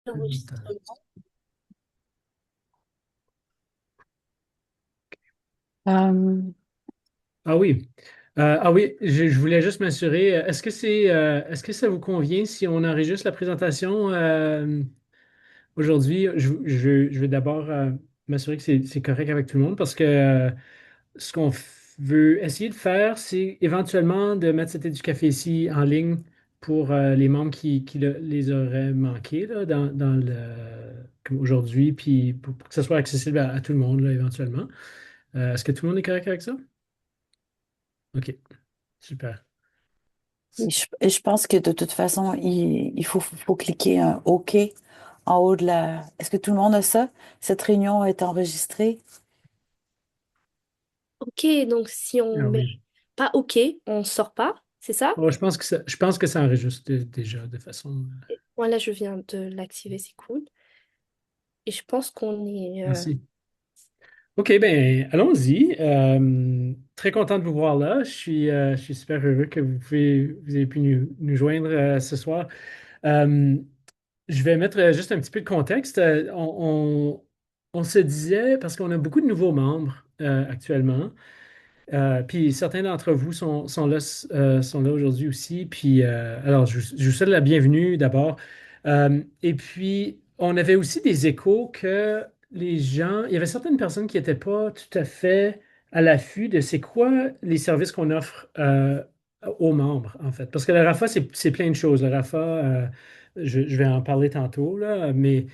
Enregistrement. Euh, Ah oui. Ah oui, je voulais juste m'assurer. Est-ce que ça vous convient si on enregistre la présentation aujourd'hui? Je vais d'abord m'assurer que c'est correct avec tout le monde parce que ce qu'on veut essayer de faire, c'est éventuellement de mettre cette café ici en ligne pour les membres qui les auraient manqués là, dans le comme aujourd'hui, puis pour que ça soit accessible à tout le monde là, éventuellement. Est-ce que tout le monde est correct avec ça? OK, super. et je pense que de toute façon, il faut cliquer un OK en haut de la... Est-ce que tout le monde a ça? Cette réunion est enregistrée. Ok, donc si on Ah met oui. pas OK, on sort pas, c'est ça? Oh, je pense que ça enregistre déjà de façon. Voilà, je viens de l'activer, c'est cool. Et je pense qu'on est... Merci. OK, ben allons-y. Très content de vous voir là. Je suis super heureux que vous ayez pu nous joindre ce soir. Euh, je vais mettre juste un petit peu de contexte. On se disait, parce qu'on a beaucoup de nouveaux membres actuellement. Puis certains d'entre vous sont là aujourd'hui aussi. Puis alors, je vous souhaite la bienvenue d'abord. Et puis, on avait aussi des échos que les gens, il y avait certaines personnes qui n'étaient pas tout à fait à l'affût de c'est quoi les services qu'on offre aux membres, en fait. Parce que le RAFA, c'est plein de choses. Le RAFA, je vais en parler tantôt, là, mais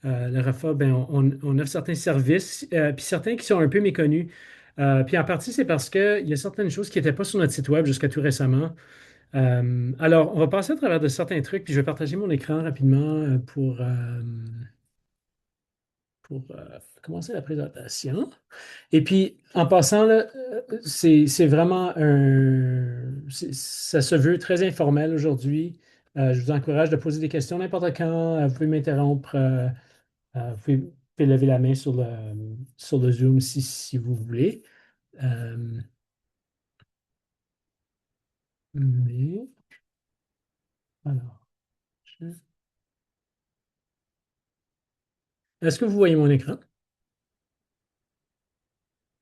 le RAFA, ben, on offre certains services, puis certains qui sont un peu méconnus. Puis en partie, c'est parce qu'il y a certaines choses qui n'étaient pas sur notre site web jusqu'à tout récemment. Alors, on va passer à travers de certains trucs, puis je vais partager mon écran rapidement pour commencer la présentation. Et puis, en passant, là, c'est vraiment ça se veut très informel aujourd'hui. Je vous encourage de poser des questions n'importe quand. Vous pouvez m'interrompre. Vous pouvez lever la main sur le Zoom si vous voulez. Euh, mais, alors, je- est-ce que vous voyez mon écran?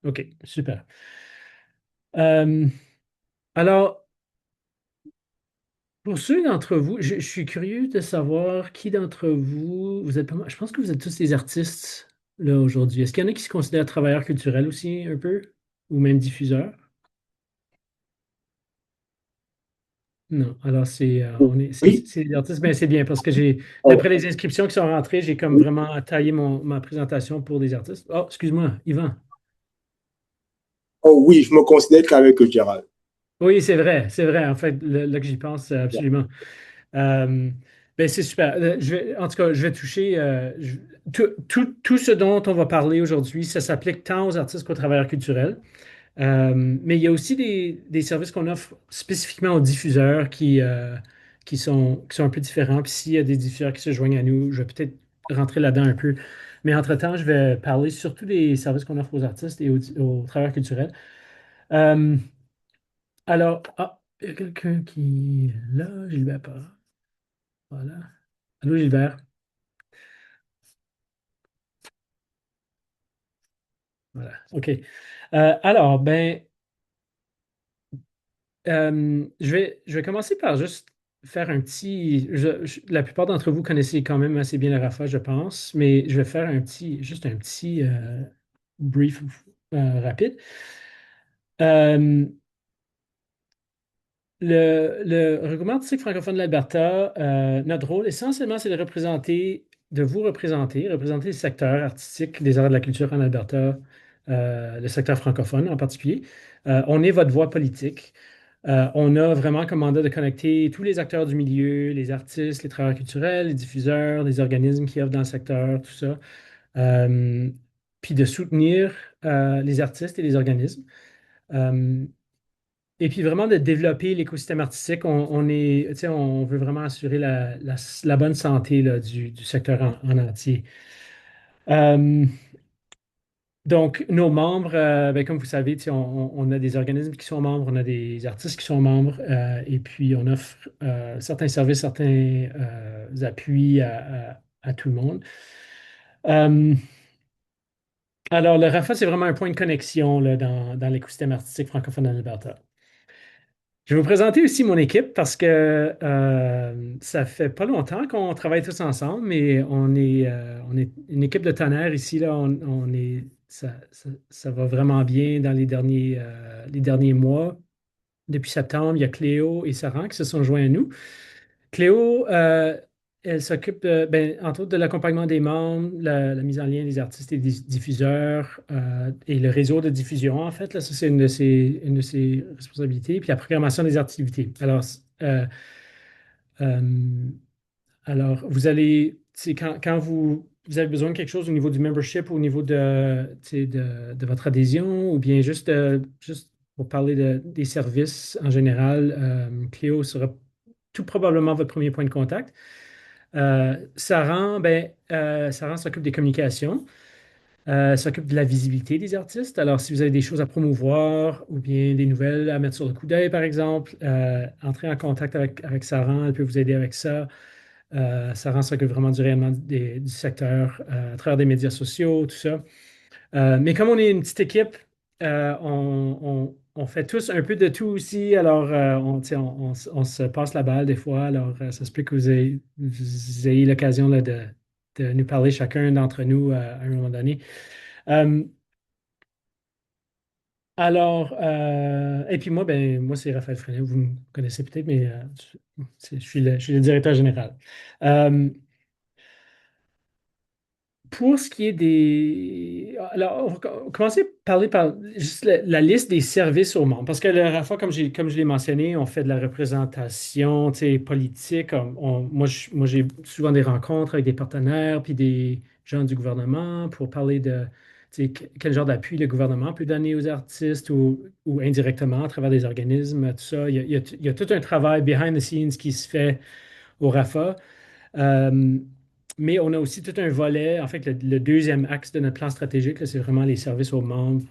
OK, super. Euh, alors, pour ceux d'entre vous, je suis curieux de savoir qui d'entre vous, vous êtes pas mal, je pense que vous êtes tous des artistes là aujourd'hui. Est-ce qu'il y en a qui se considèrent travailleurs culturels aussi un peu, ou même diffuseurs? Non, alors Oui. c'est des artistes, ben c'est bien parce que Oh, d'après les inscriptions qui sont rentrées, j'ai comme vraiment taillé ma présentation pour des artistes. Oh, excuse-moi, Yvan. oh oui, je me considère qu'avec Gérald. Oui, c'est vrai, en fait, là que j'y pense, absolument. Euh, ben c'est super. En tout cas, je vais toucher tout ce dont on va parler aujourd'hui, ça s'applique tant aux artistes qu'aux travailleurs culturels. Mais il y a aussi des services qu'on offre spécifiquement aux diffuseurs qui sont un peu différents. Puis s'il y a des diffuseurs qui se joignent à nous, je vais peut-être rentrer là-dedans un peu. Mais entre-temps, je vais parler surtout des services qu'on offre aux artistes et aux travailleurs culturels. Euh, il y a quelqu'un qui est là, Gilbert pas. Voilà. Allô, Gilbert. Voilà. OK. Ben, je vais commencer par juste faire un petit. La plupart d'entre vous connaissez quand même assez bien le RAFA, je pense, mais je vais faire juste un petit brief rapide. Euh, le regroupement artistique francophone de l'Alberta, notre rôle essentiellement, c'est de vous représenter le secteur artistique des arts et de la culture en Alberta, le secteur francophone en particulier. On est votre voix politique. On a vraiment comme mandat de connecter tous les acteurs du milieu, les artistes, les travailleurs culturels, les diffuseurs, les organismes qui offrent dans le secteur, tout ça. Euh, Puis de soutenir les artistes et les organismes. Euh, et puis vraiment de développer l'écosystème artistique. Tu sais, on veut vraiment assurer la bonne santé là, du secteur en entier. Euh, donc, nos membres, ben, comme vous savez, tu sais, on a des organismes qui sont membres, on a des artistes qui sont membres, et puis on offre certains services, certains appuis à tout le monde. Euh, alors, le RAFA, c'est vraiment un point de connexion là, dans l'écosystème artistique francophone en Alberta. Je vais vous présenter aussi mon équipe parce que ça fait pas longtemps qu'on travaille tous ensemble, mais on est une équipe de tonnerre ici. Là, ça va vraiment bien dans les derniers mois. Depuis septembre, il y a Cléo et Saran qui se sont joints à nous. Cléo, elle s'occupe, entre autres, de l'accompagnement des membres, la mise en lien des artistes et des diffuseurs et le réseau de diffusion, en fait. Là, ça, c'est une de ses responsabilités. Puis la programmation des activités. Euh, euh, vous allez, c'est quand vous avez besoin de quelque chose au niveau du membership, au niveau de votre adhésion, ou bien juste pour parler des services en général, Cléo sera tout probablement votre premier point de contact. Saran s'occupe des communications, s'occupe de la visibilité des artistes. Alors, si vous avez des choses à promouvoir ou bien des nouvelles à mettre sur le coup d'œil, par exemple, entrez en contact avec Saran, elle peut vous aider avec ça. Saran s'occupe vraiment du rayonnement du secteur à travers des médias sociaux, tout ça. Mais comme on est une petite équipe, on fait tous un peu de tout aussi. Alors, tu sais, on se passe la balle des fois. Alors, ça se peut que vous ayez l'occasion là, de nous parler chacun d'entre nous à un moment donné. Euh, et puis moi, moi, c'est Raphaël Fresnet. Vous me connaissez peut-être, mais je suis le directeur général. Euh, Pour ce qui est des... Alors, on va commencer par parler par juste la liste des services aux membres. Parce que la dernière fois, comme je l'ai mentionné, on fait de la représentation, tu sais, politique. Moi, j'ai souvent des rencontres avec des partenaires puis des gens du gouvernement pour parler de, tu sais, quel genre d'appui le gouvernement peut donner aux artistes ou indirectement à travers des organismes, tout ça. Il y a tout un travail behind the scenes qui se fait au RAFA. Euh, mais on a aussi tout un volet, en fait, le deuxième axe de notre plan stratégique, là, c'est vraiment les services aux membres.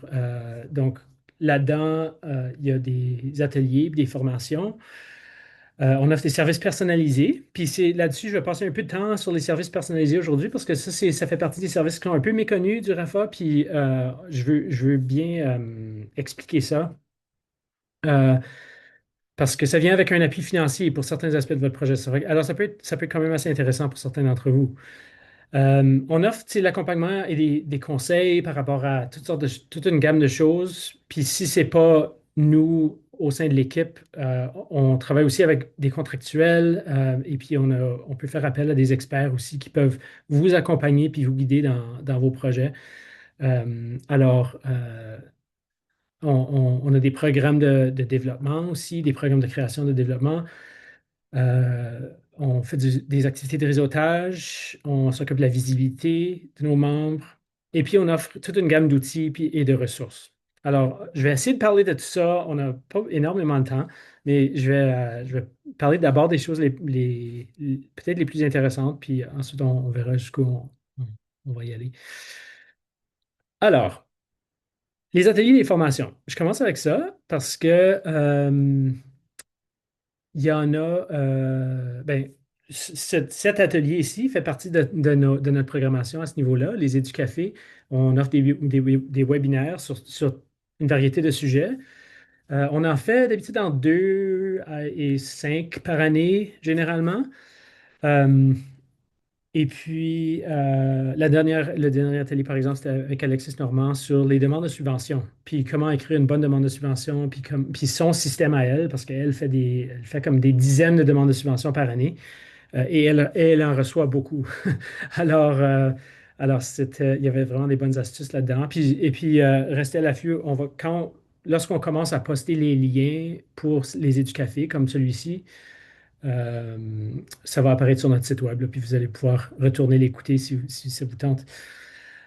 Donc, là-dedans, il y a des ateliers, puis des formations. On offre des services personnalisés. Puis c'est là-dessus, je vais passer un peu de temps sur les services personnalisés aujourd'hui parce que ça fait partie des services qui sont un peu méconnus du RAFA. Puis je veux bien expliquer ça. Euh, Parce que ça vient avec un appui financier pour certains aspects de votre projet. Alors, ça peut être quand même assez intéressant pour certains d'entre vous. On offre, tu sais, l'accompagnement et des conseils par rapport à toute une gamme de choses. Puis si c'est pas nous au sein de l'équipe, on travaille aussi avec des contractuels et puis on peut faire appel à des experts aussi qui peuvent vous accompagner puis vous guider dans vos projets. On a des programmes de développement aussi, des programmes de création de développement. On fait des activités de réseautage, on s'occupe de la visibilité de nos membres, et puis on offre toute une gamme d'outils et de ressources. Alors, je vais essayer de parler de tout ça. On n'a pas énormément de temps, mais je vais parler d'abord des choses peut-être les plus intéressantes, puis ensuite on verra jusqu'où on va y aller. Alors, les ateliers et les formations. Je commence avec ça parce que il y en a, cet atelier ici fait partie de notre programmation à ce niveau-là. Les Éducafés, on offre des webinaires sur une variété de sujets. On en fait d'habitude en 2 et 5 par année, généralement. Euh, et puis, le dernier atelier, par exemple, c'était avec Alexis Normand sur les demandes de subvention, puis comment écrire une bonne demande de subvention, puis son système à elle, parce qu'elle elle fait comme des dizaines de demandes de subvention par année, et elle en reçoit beaucoup. Alors, il y avait vraiment des bonnes astuces là-dedans. Rester à l'affût, lorsqu'on commence à poster les liens pour les éducafés comme celui-ci, euh, ça va apparaître sur notre site web, là, puis vous allez pouvoir retourner l'écouter si ça vous tente.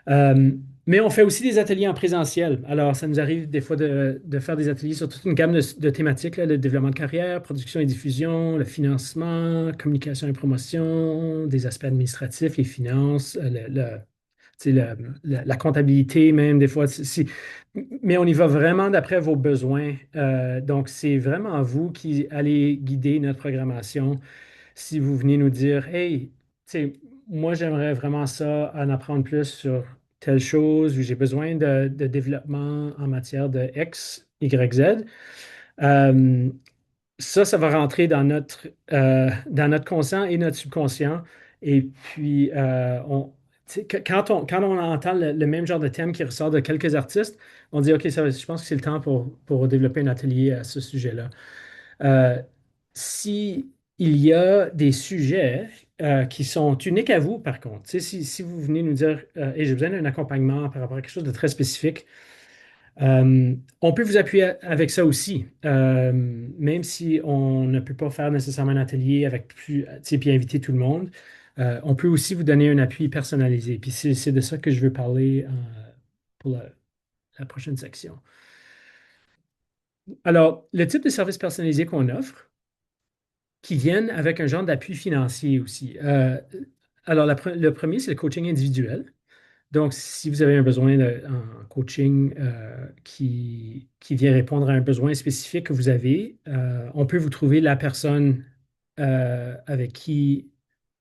Euh, mais on fait aussi des ateliers en présentiel. Alors, ça nous arrive des fois de faire des ateliers sur toute une gamme de thématiques, là, le développement de carrière, production et diffusion, le financement, communication et promotion, des aspects administratifs, les finances, tu sais, la comptabilité même, des fois. Mais on y va vraiment d'après vos besoins. Donc, c'est vraiment vous qui allez guider notre programmation si vous venez nous dire, hey, tu sais, moi, j'aimerais vraiment ça, en apprendre plus sur telle chose, ou j'ai besoin de développement en matière de X, Y, Z. Euh, ça va rentrer dans notre conscient et notre subconscient. Et puis, tu sais, quand on entend le même genre de thème qui ressort de quelques artistes, on dit, OK, je pense que c'est le temps pour développer un atelier à ce sujet-là. Euh, Si il y a des sujets qui sont uniques à vous, par contre, tu sais, si vous venez nous dire, hey, j'ai besoin d'un accompagnement par rapport à quelque chose de très spécifique, on peut vous appuyer avec ça aussi, même si on ne peut pas faire nécessairement un atelier avec plus, tu sais, puis inviter tout le monde. On peut aussi vous donner un appui personnalisé. Puis c'est de ça que je veux parler pour la prochaine section. Alors, le type de service personnalisé qu'on offre, qui viennent avec un genre d'appui financier aussi. Alors, le premier, c'est le coaching individuel. Donc, si vous avez un besoin en coaching qui vient répondre à un besoin spécifique que vous avez, on peut vous trouver la personne avec qui,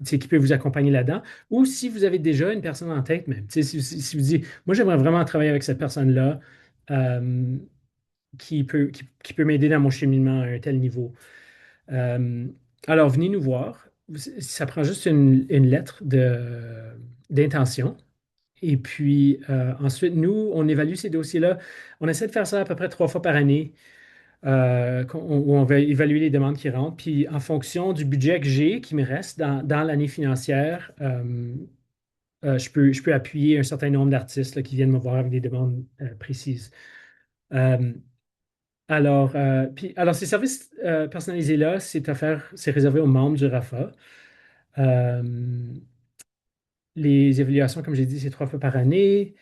tu sais, qui peut vous accompagner là-dedans. Ou si vous avez déjà une personne en tête même, tu sais, si vous dites, moi, j'aimerais vraiment travailler avec cette personne-là euh, qui peut m'aider dans mon cheminement à un tel niveau. Euh, alors, venez nous voir. Ça prend juste une lettre d'intention. Et puis, ensuite, nous, on évalue ces dossiers-là. On essaie de faire ça à peu près 3 fois par année, où on va évaluer les demandes qui rentrent. Puis, en fonction du budget que j'ai, qui me reste dans l'année financière, je peux appuyer un certain nombre d'artistes là, qui viennent me voir avec des demandes précises. Euh, alors, ces services personnalisés-là, c'est réservé aux membres du RAFA. Euh, les évaluations, comme j'ai dit, c'est 3 fois par année.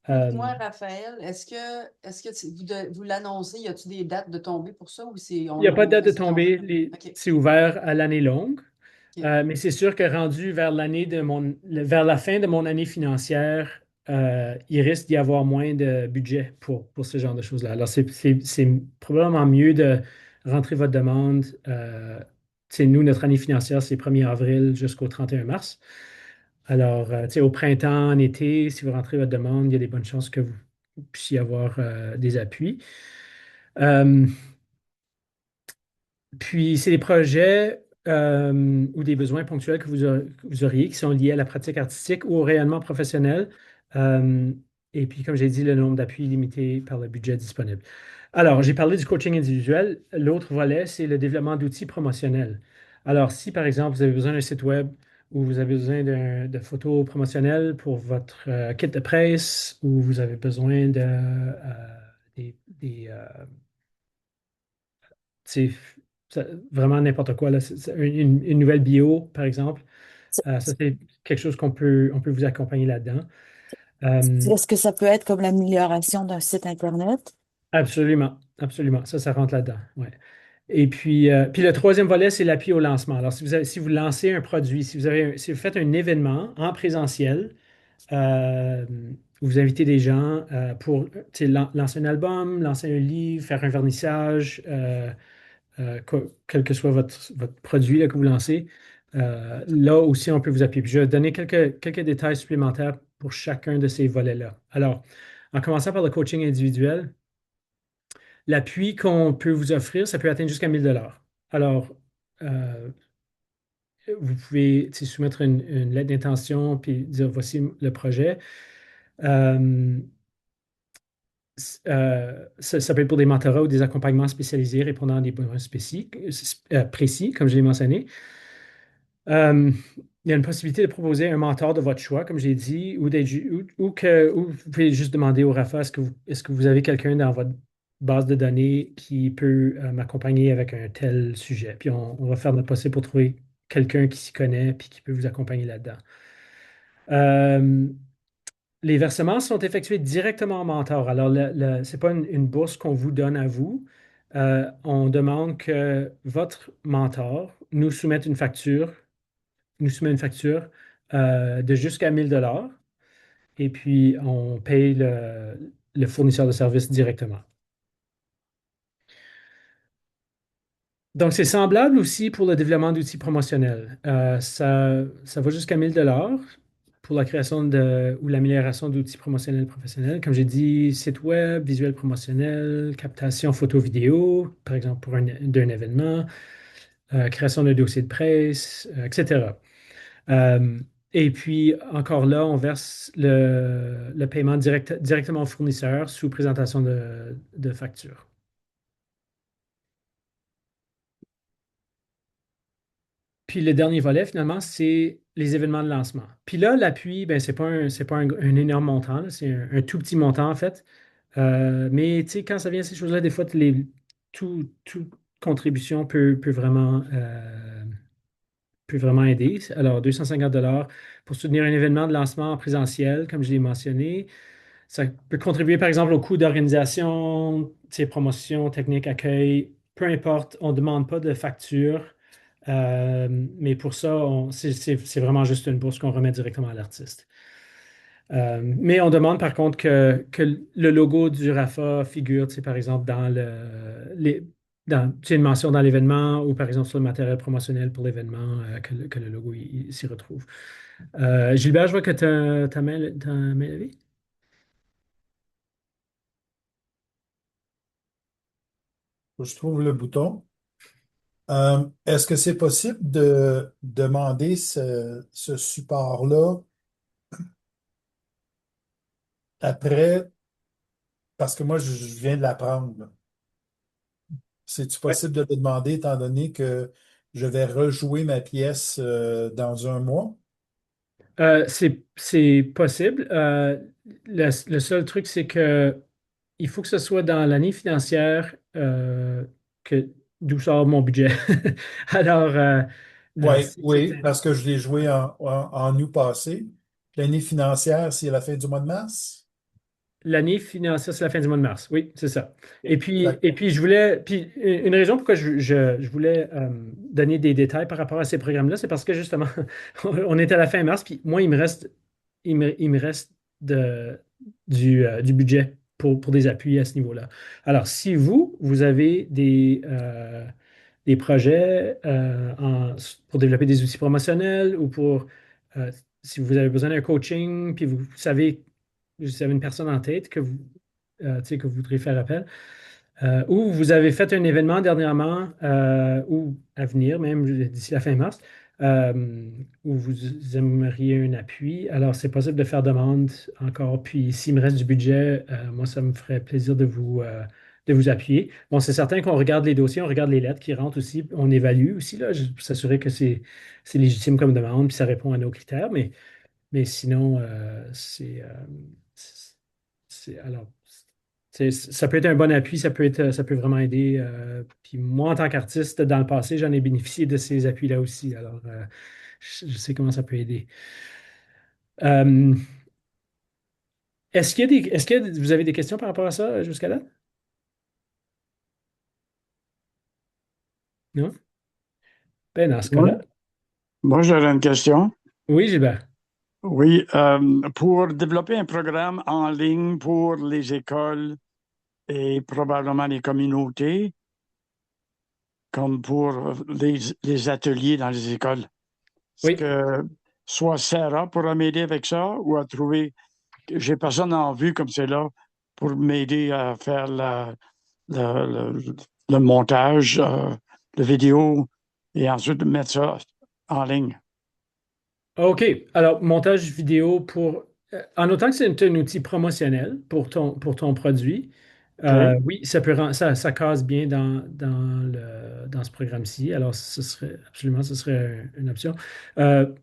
Euh, Dites-moi, Raphaël, est-ce que vous l'annoncez? Y a-t-il des dates de tombée pour ça ou c'est il n'y a pas de on date de décide tombée. OK, C'est ouvert à l'année longue. OK. Mais c'est sûr que rendu vers vers la fin de mon année financière, il risque d'y avoir moins de budget pour ce genre de choses-là. Alors, c'est probablement mieux de rentrer votre demande. Nous, notre année financière, c'est 1er avril jusqu'au 31 mars. Alors, tu sais, au printemps, en été, si vous rentrez votre demande, il y a des bonnes chances que vous puissiez avoir des appuis. Euh, Puis, c'est des projets ou des besoins ponctuels que vous auriez qui sont liés à la pratique artistique ou au rayonnement professionnel. Euh, et puis, comme j'ai dit, le nombre d'appuis limité par le budget disponible. Alors, j'ai parlé du coaching individuel. L'autre volet, c'est le développement d'outils promotionnels. Alors, si par exemple, vous avez besoin d'un site web ou vous avez besoin de photos promotionnelles pour votre kit de presse ou vous avez besoin des, c'est vraiment n'importe quoi, là. Une nouvelle bio, par exemple. Ça, c'est quelque chose on peut vous accompagner là-dedans. Euh, Est-ce que ça peut être comme l'amélioration d'un site Internet? Absolument, absolument. Ça rentre là-dedans. Ouais. Et puis le troisième volet, c'est l'appui au lancement. Alors, si vous lancez un produit, si vous faites un événement en présentiel, euh, vous invitez des gens pour tu sais, lancer un album, lancer un livre, faire un vernissage, quel que soit votre produit là, que vous lancez, là aussi, on peut vous appuyer. Puis je vais donner quelques détails supplémentaires pour chacun de ces volets-là. Alors, en commençant par le coaching individuel, l'appui qu'on peut vous offrir, ça peut atteindre jusqu'à 1 000 dollars. Alors, euh, vous pouvez tu sais, soumettre une lettre d'intention puis dire voici le projet. Euh, ça peut être pour des mentorats ou des accompagnements spécialisés répondant à des besoins précis, comme je l'ai mentionné. Euh, il y a une possibilité de proposer un mentor de votre choix, comme j'ai dit, ou vous pouvez juste demander au RAFA, est-ce que vous avez quelqu'un dans votre base de données qui peut m'accompagner avec un tel sujet? Puis on va faire notre possible pour trouver quelqu'un qui s'y connaît puis qui peut vous accompagner là-dedans. Euh, les versements sont effectués directement au mentor. Alors, ce n'est pas une bourse qu'on vous donne à vous. On demande que votre mentor nous soumet une facture de jusqu'à 1 000 dollars et puis on paye le, fournisseur de services directement. Donc, c'est semblable aussi pour le développement d'outils promotionnels. Ça va jusqu'à 1000 $ pour la création ou l'amélioration d'outils promotionnels professionnels. Comme j'ai dit, site web, visuel promotionnel, captation photo-vidéo, par exemple d'un événement, création de dossier de presse, etc. Euh, et puis, encore là, on verse le paiement directement au fournisseur sous présentation de facture. Puis le dernier volet, finalement, c'est les événements de lancement. Puis là, l'appui, ben, c'est pas un énorme montant, là, c'est un tout petit montant, en fait. Mais tu sais, quand ça vient à ces choses-là, des fois, toute contribution peut vraiment aider. Alors, 250 $ pour soutenir un événement de lancement en présentiel, comme je l'ai mentionné. Ça peut contribuer, par exemple, au coût d'organisation, tu sais, promotion, technique, accueil, peu importe, on ne demande pas de facture. Mais pour ça, c'est vraiment juste une bourse qu'on remet directement à l'artiste. Mais on demande par contre que le logo du RAFA figure, tu sais, par exemple, tu sais, une mention dans l'événement ou par exemple sur le matériel promotionnel pour l'événement, que le logo il s'y retrouve. Gilbert, je vois que tu as ta main levée. Je trouve le bouton. Est-ce que c'est possible de demander ce support-là après, parce que moi, je viens de l'apprendre, là. C'est-tu possible de le demander étant donné que je vais rejouer ma pièce dans un mois? C'est possible. Le seul truc, c'est que il faut que ce soit dans l'année financière d'où sort mon budget. Alors, Oui, si oui, parce que je l'ai joué en août passé. L'année financière, c'est à la fin du mois de mars? l'année financière, c'est la fin du mois de mars. Oui, c'est ça. OK. Et puis je voulais. Puis une raison pourquoi je voulais donner des détails par rapport à ces programmes-là, c'est parce que justement, on est à la fin mars, puis moi, il me reste du budget pour des appuis à ce niveau-là. Alors, si vous avez des projets pour développer des outils promotionnels ou euh, si vous avez besoin d'un coaching, puis vous avez une personne en tête tu sais, que vous voudrez faire appel, ou vous avez fait un événement dernièrement, ou à venir, même d'ici la fin mars, où vous aimeriez un appui. Alors, c'est possible de faire demande encore. Puis, s'il me reste du budget, moi, ça me ferait plaisir de vous appuyer. Bon, c'est certain qu'on regarde les dossiers, on regarde les lettres qui rentrent aussi, on évalue aussi, là, pour s'assurer que c'est légitime comme demande, puis ça répond à nos critères. Mais sinon, alors, ça peut être un bon appui, ça peut vraiment aider. Puis moi, en tant qu'artiste, dans le passé, j'en ai bénéficié de ces appuis-là aussi. Alors, je sais comment ça peut aider. Euh, est-ce que vous avez des questions par rapport à ça jusqu'à là? Non? Ben, dans ce Moi, cas-là. moi, j'aurais une question. Oui, Gilbert. Oui, pour développer un programme en ligne pour les écoles et probablement les communautés, comme pour les ateliers dans les écoles, est-ce Oui. que soit Sarah pourra m'aider avec ça ou à trouver, j'ai personne en vue comme c'est là pour m'aider à faire le, le montage, la vidéo et ensuite mettre ça en ligne. OK. Alors, montage vidéo en autant que c'est un outil promotionnel pour ton produit, OK? oui, ça casse bien dans ce programme-ci. Alors, ce serait une option. Euh,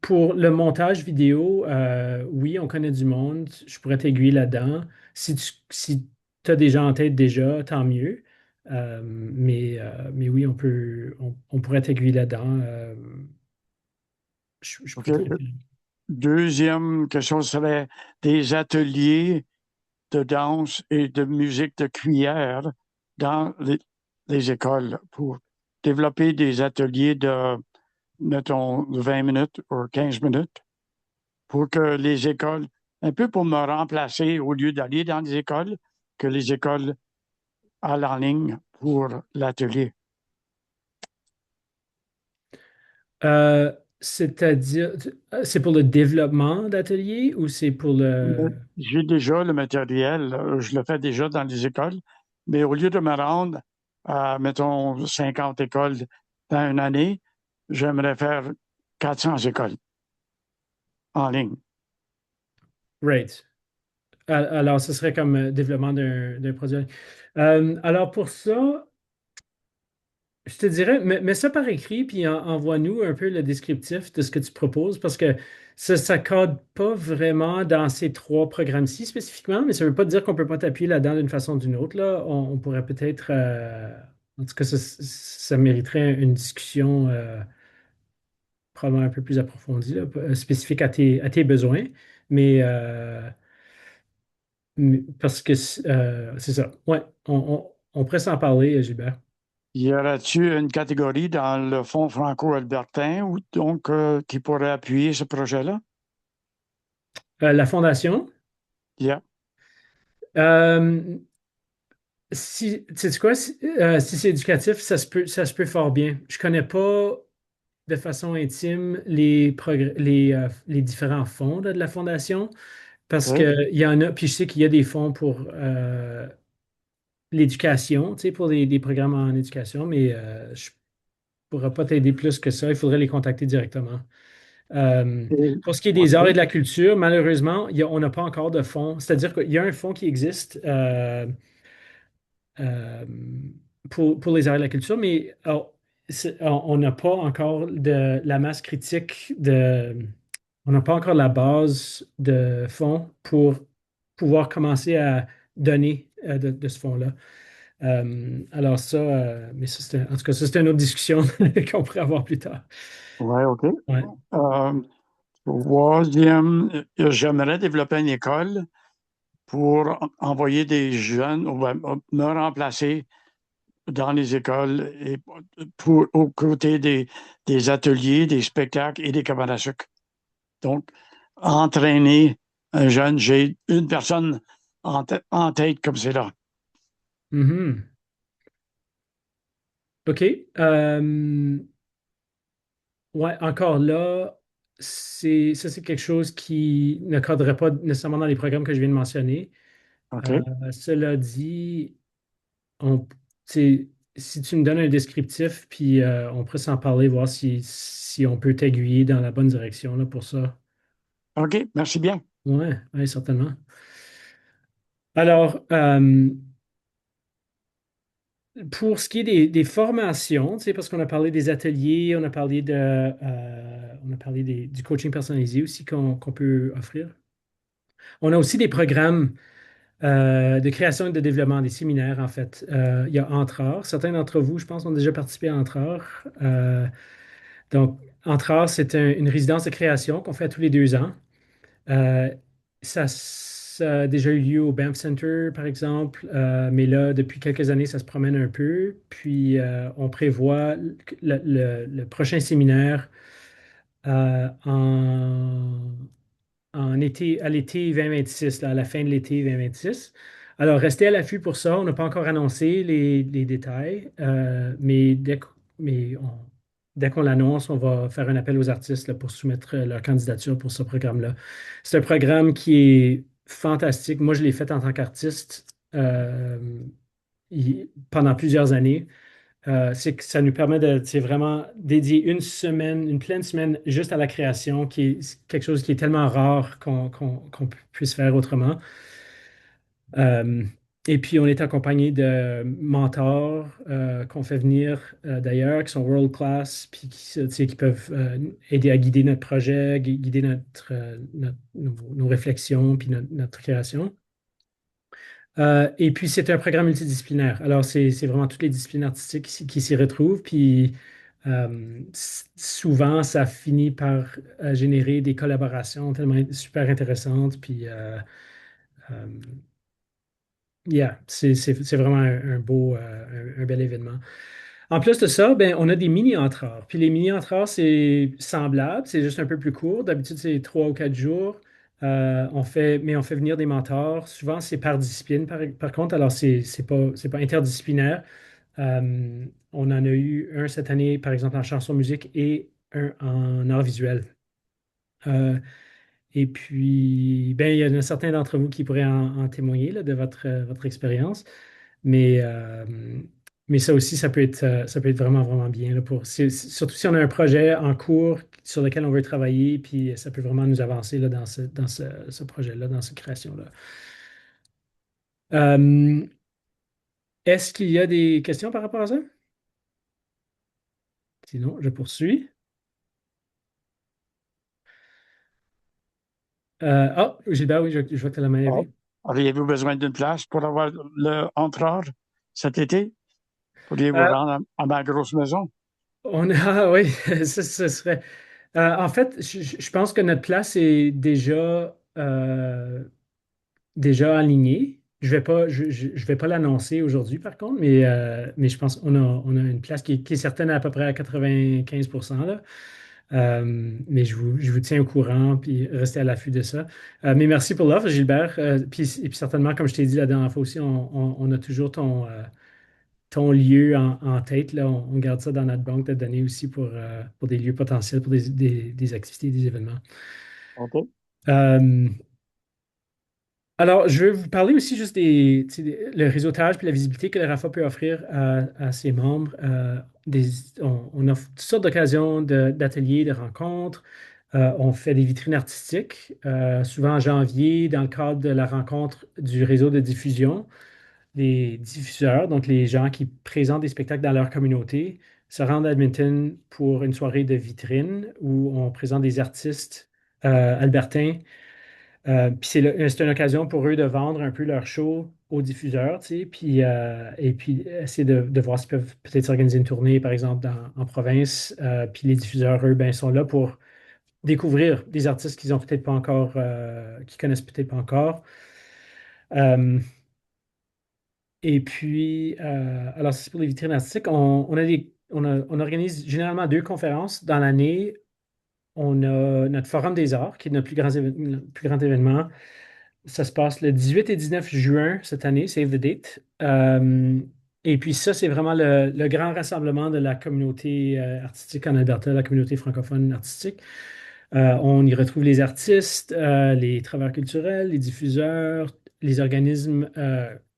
pour le montage vidéo, oui, on connaît du monde. Je pourrais t'aiguiller là-dedans. Si tu as des gens en tête déjà, tant mieux. Mais oui, on pourrait t'aiguiller là-dedans. Je OK. pourrais te- Deuxième question serait des ateliers de danse et de musique de cuillère dans les écoles pour développer des ateliers de, mettons, 20 minutes ou 15 minutes pour que les écoles, un peu pour me remplacer au lieu d'aller dans les écoles, que les écoles aillent en ligne pour l'atelier. Euh, C'est-à-dire, c'est pour le développement d'ateliers ou c'est pour le... J'ai déjà le matériel, je le fais déjà dans les écoles, mais au lieu de me rendre à, mettons, 50 écoles dans une année, j'aimerais faire 400 écoles en ligne. Right. Alors, ce serait comme développement d'un produit. Alors, pour ça, je te dirais, mets ça par écrit, puis envoie-nous un peu le descriptif de ce que tu proposes, parce que ça ne cadre pas vraiment dans ces trois programmes-ci spécifiquement, mais ça ne veut pas dire qu'on ne peut pas t'appuyer là-dedans d'une façon ou d'une autre, là. On pourrait peut-être, en tout cas, ça mériterait une discussion probablement un peu plus approfondie, là, spécifique à tes besoins, mais, parce que c'est ça. Ouais, on pourrait s'en parler, Gilbert. Y aurait-tu une catégorie dans le Fonds franco-albertain donc qui pourrait appuyer ce projet-là? La fondation. Yeah. Euh, Si, tu sais quoi, si c'est éducatif, ça se peut fort bien. Je connais pas de façon intime les différents fonds là, de la fondation parce OK. qu'il y en a, puis je sais qu'il y a des fonds pour l'éducation, tu sais, pour des programmes en éducation, mais je pourrais pas t'aider plus que ça. Il faudrait les contacter directement. Euh, pour ce qui est des arts et de OK. la culture, malheureusement, on n'a pas encore de fonds. C'est-à-dire qu'il y a un fonds qui existe. Euh, pour les arts et la culture, mais alors, on n'a pas encore de la masse critique on n'a pas encore la base de fonds pour pouvoir commencer à donner de ce fonds-là. Alors ça, mais ça, en tout cas, ça, c'est une autre discussion qu'on pourrait avoir plus tard. Ouais, OK. Ouais. Troisième, j'aimerais développer une école pour envoyer des jeunes, ou ben, me remplacer dans les écoles et aux côtés des ateliers, des spectacles et des cabanes à sucre. Donc, entraîner un jeune, j'ai une personne en tête comme c'est là. Mhm. OK. Ouais, encore là, c'est quelque chose qui ne cadrerait pas nécessairement dans les programmes que je viens de mentionner. OK? Cela dit, on, tu si tu me donnes un descriptif, puis on pourrait s'en parler, voir si on peut t'aiguiller dans la bonne direction là, pour ça. OK, merci bien. Ouais, ouais, certainement. Alors, pour ce qui est des formations, tu sais, parce qu'on a parlé des ateliers, on a parlé du coaching personnalisé aussi qu'on peut offrir. On a aussi des programmes de création et de développement, des séminaires, en fait. Il y a Entre Arts. Certains d'entre vous, je pense, ont déjà participé à Entre Arts. Donc, Entre Arts, c'est une résidence de création qu'on fait tous les 2 ans. Euh, ça a déjà eu lieu au Banff Center, par exemple, mais là, depuis quelques années, ça se promène un peu. Puis, on prévoit le prochain séminaire en été, à l'été 2026, là, à la fin de l'été 2026. Alors, restez à l'affût pour ça. On n'a pas encore annoncé les détails, mais dès qu'on l'annonce, on va faire un appel aux artistes là, pour soumettre leur candidature pour ce programme-là. C'est un programme qui est fantastique. Moi, je l'ai fait en tant qu'artiste pendant plusieurs années. C'est que ça nous permet de, c'est vraiment dédier une semaine, une pleine semaine juste à la création, qui est quelque chose qui est tellement rare qu'on puisse faire autrement. Euh, et puis, on est accompagné de mentors qu'on fait venir d'ailleurs, qui sont world class, puis tu sais, qui peuvent aider à guider notre projet, guider nos réflexions, puis notre création. Et puis, c'est un programme multidisciplinaire. Alors, c'est vraiment toutes les disciplines artistiques qui s'y retrouvent. Puis, souvent, ça finit par générer des collaborations tellement super intéressantes. Puis, euh, yeah, c'est vraiment un beau, un bel événement. En plus de ça, ben, on a des mini-entreurs. Puis les mini-entreurs, c'est semblable, c'est juste un peu plus court. D'habitude, c'est 3 ou 4 jours. Mais on fait venir des mentors. Souvent, c'est par discipline, par contre. Alors, c'est pas interdisciplinaire. On en a eu un cette année, par exemple, en chanson-musique et un en art visuel. Euh, et puis, ben, il y en a certains d'entre vous qui pourraient en témoigner là, de votre expérience. Mais, euh, mais ça aussi, ça peut être vraiment, vraiment bien là, surtout si on a un projet en cours sur lequel on veut travailler, puis ça peut vraiment nous avancer là, dans ce projet-là, dans cette création-là. Euh, Est-ce qu'il y a des questions par rapport à ça? Sinon, je poursuis. Gilbert, oui, je vois que tu as la main Ah, levée. auriez-vous besoin d'une place pour avoir le entre cet été? Pourriez-vous Euh, rendre à ma grosse maison? on a, oui, ce serait. En fait, je pense que notre place est déjà alignée. Je vais pas l'annoncer aujourd'hui, par contre, mais je pense qu'on a une place qui est certaine à peu près à 95% là. Mais je vous tiens au courant, puis restez à l'affût de ça. Mais merci pour l'offre, Gilbert. Et puis certainement, comme je t'ai dit la dernière fois aussi, on a toujours ton lieu en tête. Là. On garde ça dans notre banque de données aussi pour des lieux potentiels, pour des activités, des événements. OK. Euh, alors, je vais vous parler aussi juste tu sais, le réseautage puis la visibilité que le RAFA peut offrir à ses membres. On offre toutes sortes d'occasions d'ateliers, de rencontres. On fait des vitrines artistiques, souvent en janvier, dans le cadre de la rencontre du réseau de diffusion. Les diffuseurs, donc les gens qui présentent des spectacles dans leur communauté, se rendent à Edmonton pour une soirée de vitrine où on présente des artistes albertains puis c'est une occasion pour eux de vendre un peu leur show aux diffuseurs, tu sais, et puis essayer de voir s'ils peuvent peut-être s'organiser une tournée, par exemple, en province. Puis les diffuseurs, eux, ben, sont là pour découvrir des artistes qu'ils ont peut-être pas encore, qu'ils connaissent peut-être pas encore. Euh, et puis, alors, c'est pour les vitrines artistiques. On organise généralement 2 conférences dans l'année. On a notre Forum des arts, qui est notre plus grand événement. Ça se passe le 18 et 19 juin cette année, save the date. Et puis ça, c'est vraiment le grand rassemblement de la communauté artistique en Alberta, la communauté francophone artistique. On y retrouve les artistes, les travailleurs culturels, les diffuseurs, les organismes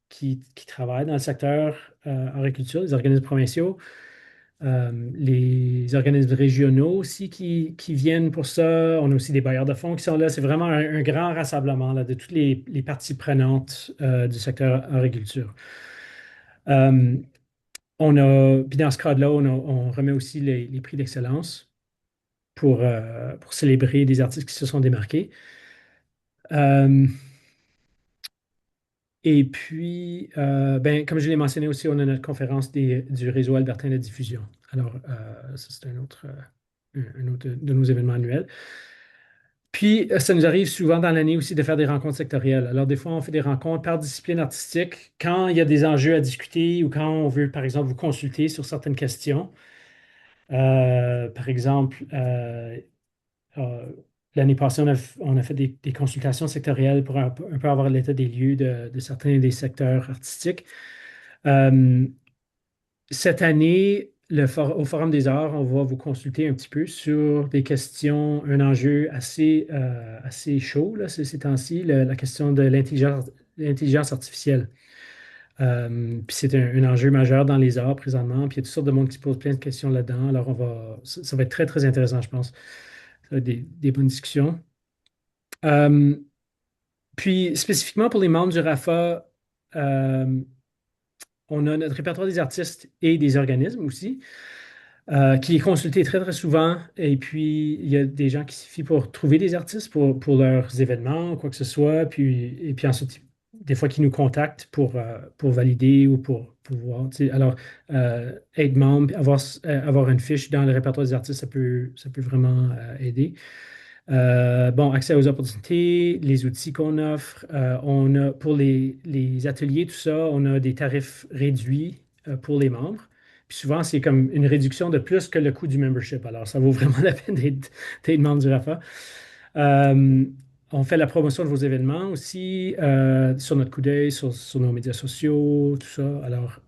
qui travaillent dans le secteur agriculture, les organismes provinciaux. Les organismes régionaux aussi qui viennent pour ça. On a aussi des bailleurs de fonds qui sont là. C'est vraiment un grand rassemblement là, de toutes les parties prenantes du secteur agriculture. Euh, puis dans ce cadre-là, on remet aussi les prix d'excellence pour célébrer des artistes qui se sont démarqués. Euh, et puis, ben, comme je l'ai mentionné aussi, on a notre conférence du réseau albertain de diffusion. Alors, ça, c'est un autre de nos événements annuels. Puis, ça nous arrive souvent dans l'année aussi de faire des rencontres sectorielles. Alors, des fois, on fait des rencontres par discipline artistique quand il y a des enjeux à discuter ou quand on veut, par exemple, vous consulter sur certaines questions. Par exemple, euh, l'année passée, on a fait des consultations sectorielles pour un peu avoir l'état des lieux de certains des secteurs artistiques. Euh, Cette année, au Forum des arts, on va vous consulter un petit peu sur des questions, un enjeu assez chaud là, ces temps-ci, la question de l'intelligence artificielle. Puis c'est un enjeu majeur dans les arts présentement, puis il y a toutes sortes de monde qui se pose plein de questions là-dedans. Alors, ça va être très, très intéressant, je pense. Ça va être des bonnes discussions. Euh, Puis, spécifiquement pour les membres du RAFA, euh, on a notre répertoire des artistes et des organismes aussi, qui est consulté très, très souvent. Et puis, il y a des gens qui s'y fient pour trouver des artistes pour leurs événements, quoi que ce soit. Et puis ensuite, des fois, qui nous contactent pour valider ou pour voir. Tu sais. Alors, être membre, avoir une fiche dans le répertoire des artistes, ça peut vraiment aider. Bon, accès aux opportunités, les outils qu'on offre. On a pour les ateliers, tout ça, on a des tarifs réduits pour les membres. Puis souvent, c'est comme une réduction de plus que le coût du membership. Alors, ça vaut vraiment la peine d'être membre du RAFA. Euh, on fait la promotion de vos événements aussi sur notre coup d'œil, sur nos médias sociaux, tout ça. Alors,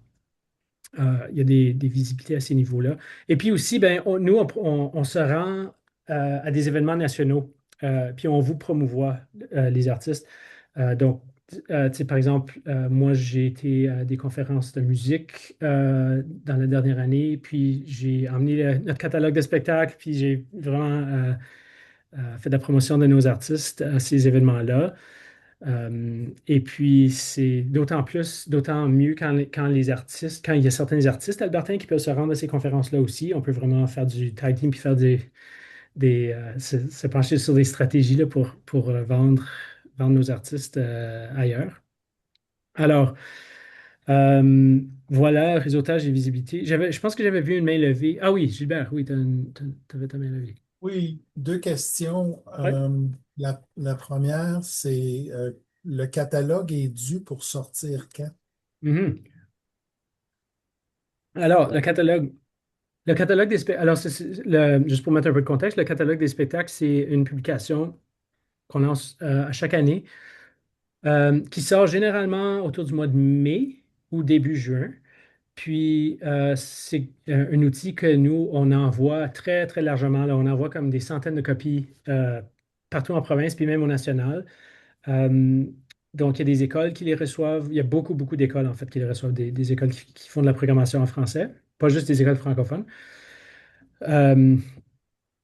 Il y a des visibilités à ces niveaux-là. Et puis aussi, ben, nous, on se rend à des événements nationaux, puis on vous promouvoit les artistes. Donc, tu sais, par exemple, moi, j'ai été à des conférences de musique dans la dernière année, puis j'ai emmené notre catalogue de spectacles, puis j'ai vraiment fait de la promotion de nos artistes à ces événements-là. Et puis, c'est d'autant plus, d'autant mieux quand les artistes, quand il y a certains artistes albertains qui peuvent se rendre à ces conférences-là aussi. On peut vraiment faire du tag team puis faire se pencher sur des stratégies là, pour vendre nos artistes ailleurs. Alors, voilà, réseautage et visibilité. Je pense que j'avais vu une main levée. Ah oui, Gilbert, oui, tu avais ta main levée. Oui, deux questions. Oui. La première, c'est le catalogue est dû pour sortir quand? Mhm. Alors, le catalogue des spectacles, alors, juste pour mettre un peu de contexte, le catalogue des spectacles, c'est une publication qu'on lance à chaque année, qui sort généralement autour du mois de mai ou début juin. Puis, c'est un outil que nous, on envoie très, très largement. Là. On envoie comme des centaines de copies partout en province, puis même au national. Euh, donc, il y a des écoles qui les reçoivent. Il y a beaucoup, beaucoup d'écoles, en fait, qui les reçoivent, des écoles qui font de la programmation en français, pas juste des écoles francophones. Euh,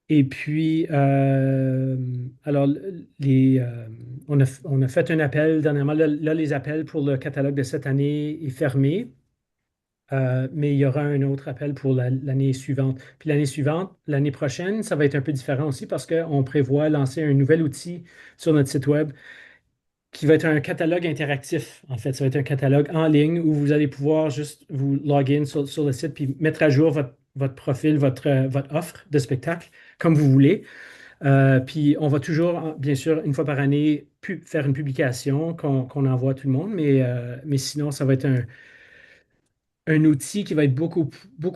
et puis, alors, on a fait un appel dernièrement. Là, les appels pour le catalogue de cette année est fermé, mais il y aura un autre appel pour l'année suivante. Puis l'année suivante, l'année prochaine, ça va être un peu différent aussi parce qu'on prévoit lancer un nouvel outil sur notre site web qui va être un catalogue interactif. En fait, ça va être un catalogue en ligne où vous allez pouvoir juste vous login sur le site puis mettre à jour votre profil, votre offre de spectacle comme vous voulez. Puis on va toujours, bien sûr, une fois par année, faire une publication qu'on envoie à tout le monde, mais sinon, ça va être un outil qui va être beaucoup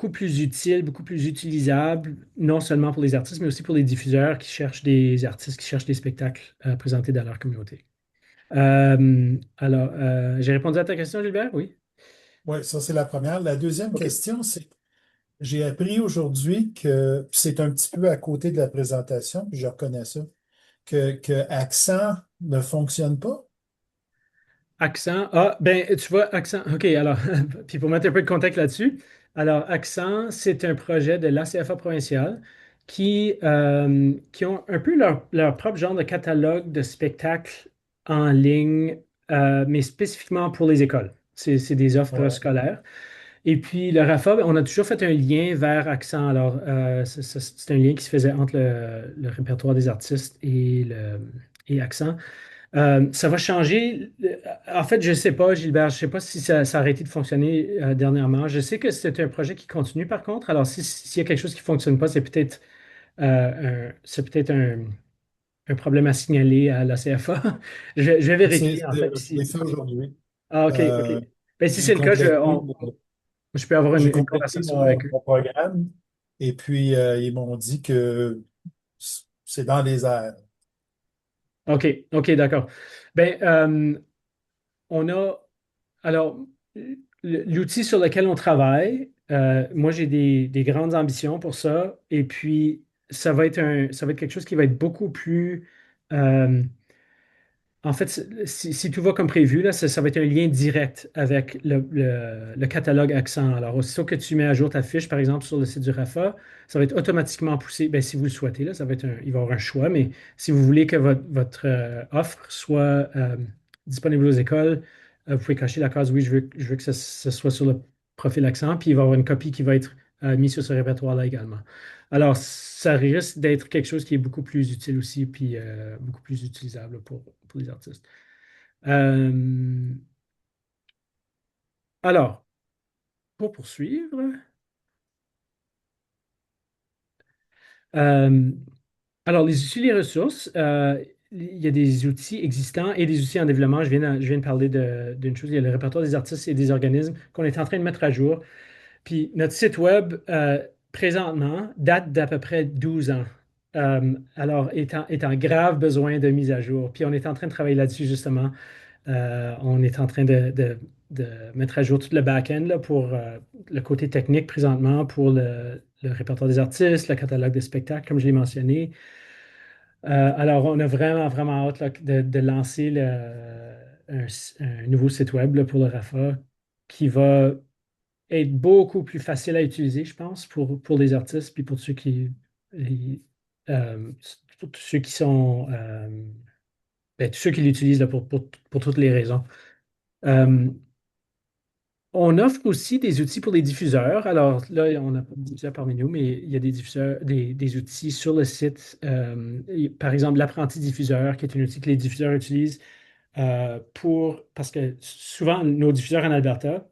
plus utile, beaucoup plus utilisable, non seulement pour les artistes, mais aussi pour les diffuseurs qui cherchent des artistes, qui cherchent des spectacles à présenter dans leur communauté. Alors, j'ai répondu à ta question, Gilbert? Oui. Oui, ça c'est la première. La deuxième OK. question, c'est j'ai appris aujourd'hui que puis c'est un petit peu à côté de la présentation, puis je reconnais ça, que Accent ne fonctionne pas. Accent. Ah, ben, tu vois, Accent. OK, alors, puis pour mettre un peu de contexte là-dessus, alors, Accent, c'est un projet de l'ACFA provincial qui ont un peu leur propre genre de catalogue de spectacles en ligne, mais spécifiquement pour les écoles. C'est des offres Ouais. scolaires. Et puis, le RAFA, ben, on a toujours fait un lien vers Accent. Alors, c'est un lien qui se faisait entre le répertoire des artistes et Accent. Ça va changer. En fait, je ne sais pas, Gilbert, je ne sais pas si ça a arrêté de fonctionner dernièrement. Je sais que c'est un projet qui continue par contre. Alors, s'il y a quelque chose qui ne fonctionne pas, c'est peut-être un problème à signaler à la CFA. Je vais vérifier en fait. Je l'ai fait aujourd'hui. Ah, OK, OK. Euh, Ben, si j'ai c'est le cas, complété, je peux avoir j'ai une complété conversation avec eux. mon programme et puis ils m'ont dit que c'est dans les airs. OK, OK, d'accord. Ben, on a. Alors, l'outil sur lequel on travaille, moi j'ai des grandes ambitions pour ça. Et puis, ça va être quelque chose qui va être beaucoup plus. euh, En fait, si tout va comme prévu, là, ça va être un lien direct avec le catalogue Accent. Alors, aussitôt que tu mets à jour ta fiche, par exemple, sur le site du RAFA, ça va être automatiquement poussé. Ben, si vous le souhaitez, là, il va y avoir un choix, mais si vous voulez que votre offre soit disponible aux écoles, vous pouvez cocher la case oui, je veux que ça soit sur le profil Accent, puis il va y avoir une copie qui va être mise sur ce répertoire-là également. Alors, ça risque d'être quelque chose qui est beaucoup plus utile aussi, puis beaucoup plus utilisable pour les artistes. Euh, alors, pour poursuivre, euh, alors les outils, les ressources, il y a des outils existants et des outils en développement. Je viens de parler d'une chose, il y a le répertoire des artistes et des organismes qu'on est en train de mettre à jour. Puis notre site web, présentement, date d'à peu près 12 ans. Alors, est en grave besoin de mise à jour. Puis on est en train de travailler là-dessus, justement. On est en train de mettre à jour tout le back-end là, pour le côté technique présentement, pour le répertoire des artistes, le catalogue des spectacles, comme je l'ai mentionné. Alors, on a vraiment, vraiment hâte là, de lancer un nouveau site web là, pour le RAFA qui va être beaucoup plus facile à utiliser, je pense, pour les artistes, puis pour ceux et, euh, pour tous ceux qui sont, tous ceux qui l'utilisent là, pour toutes les raisons. Euh, on offre aussi des outils pour les diffuseurs. Alors là, on n'a pas de diffuseurs parmi nous, mais il y a des diffuseurs, des outils sur le site. Par exemple, l'apprenti diffuseur, qui est un outil que les diffuseurs utilisent parce que souvent, nos diffuseurs en Alberta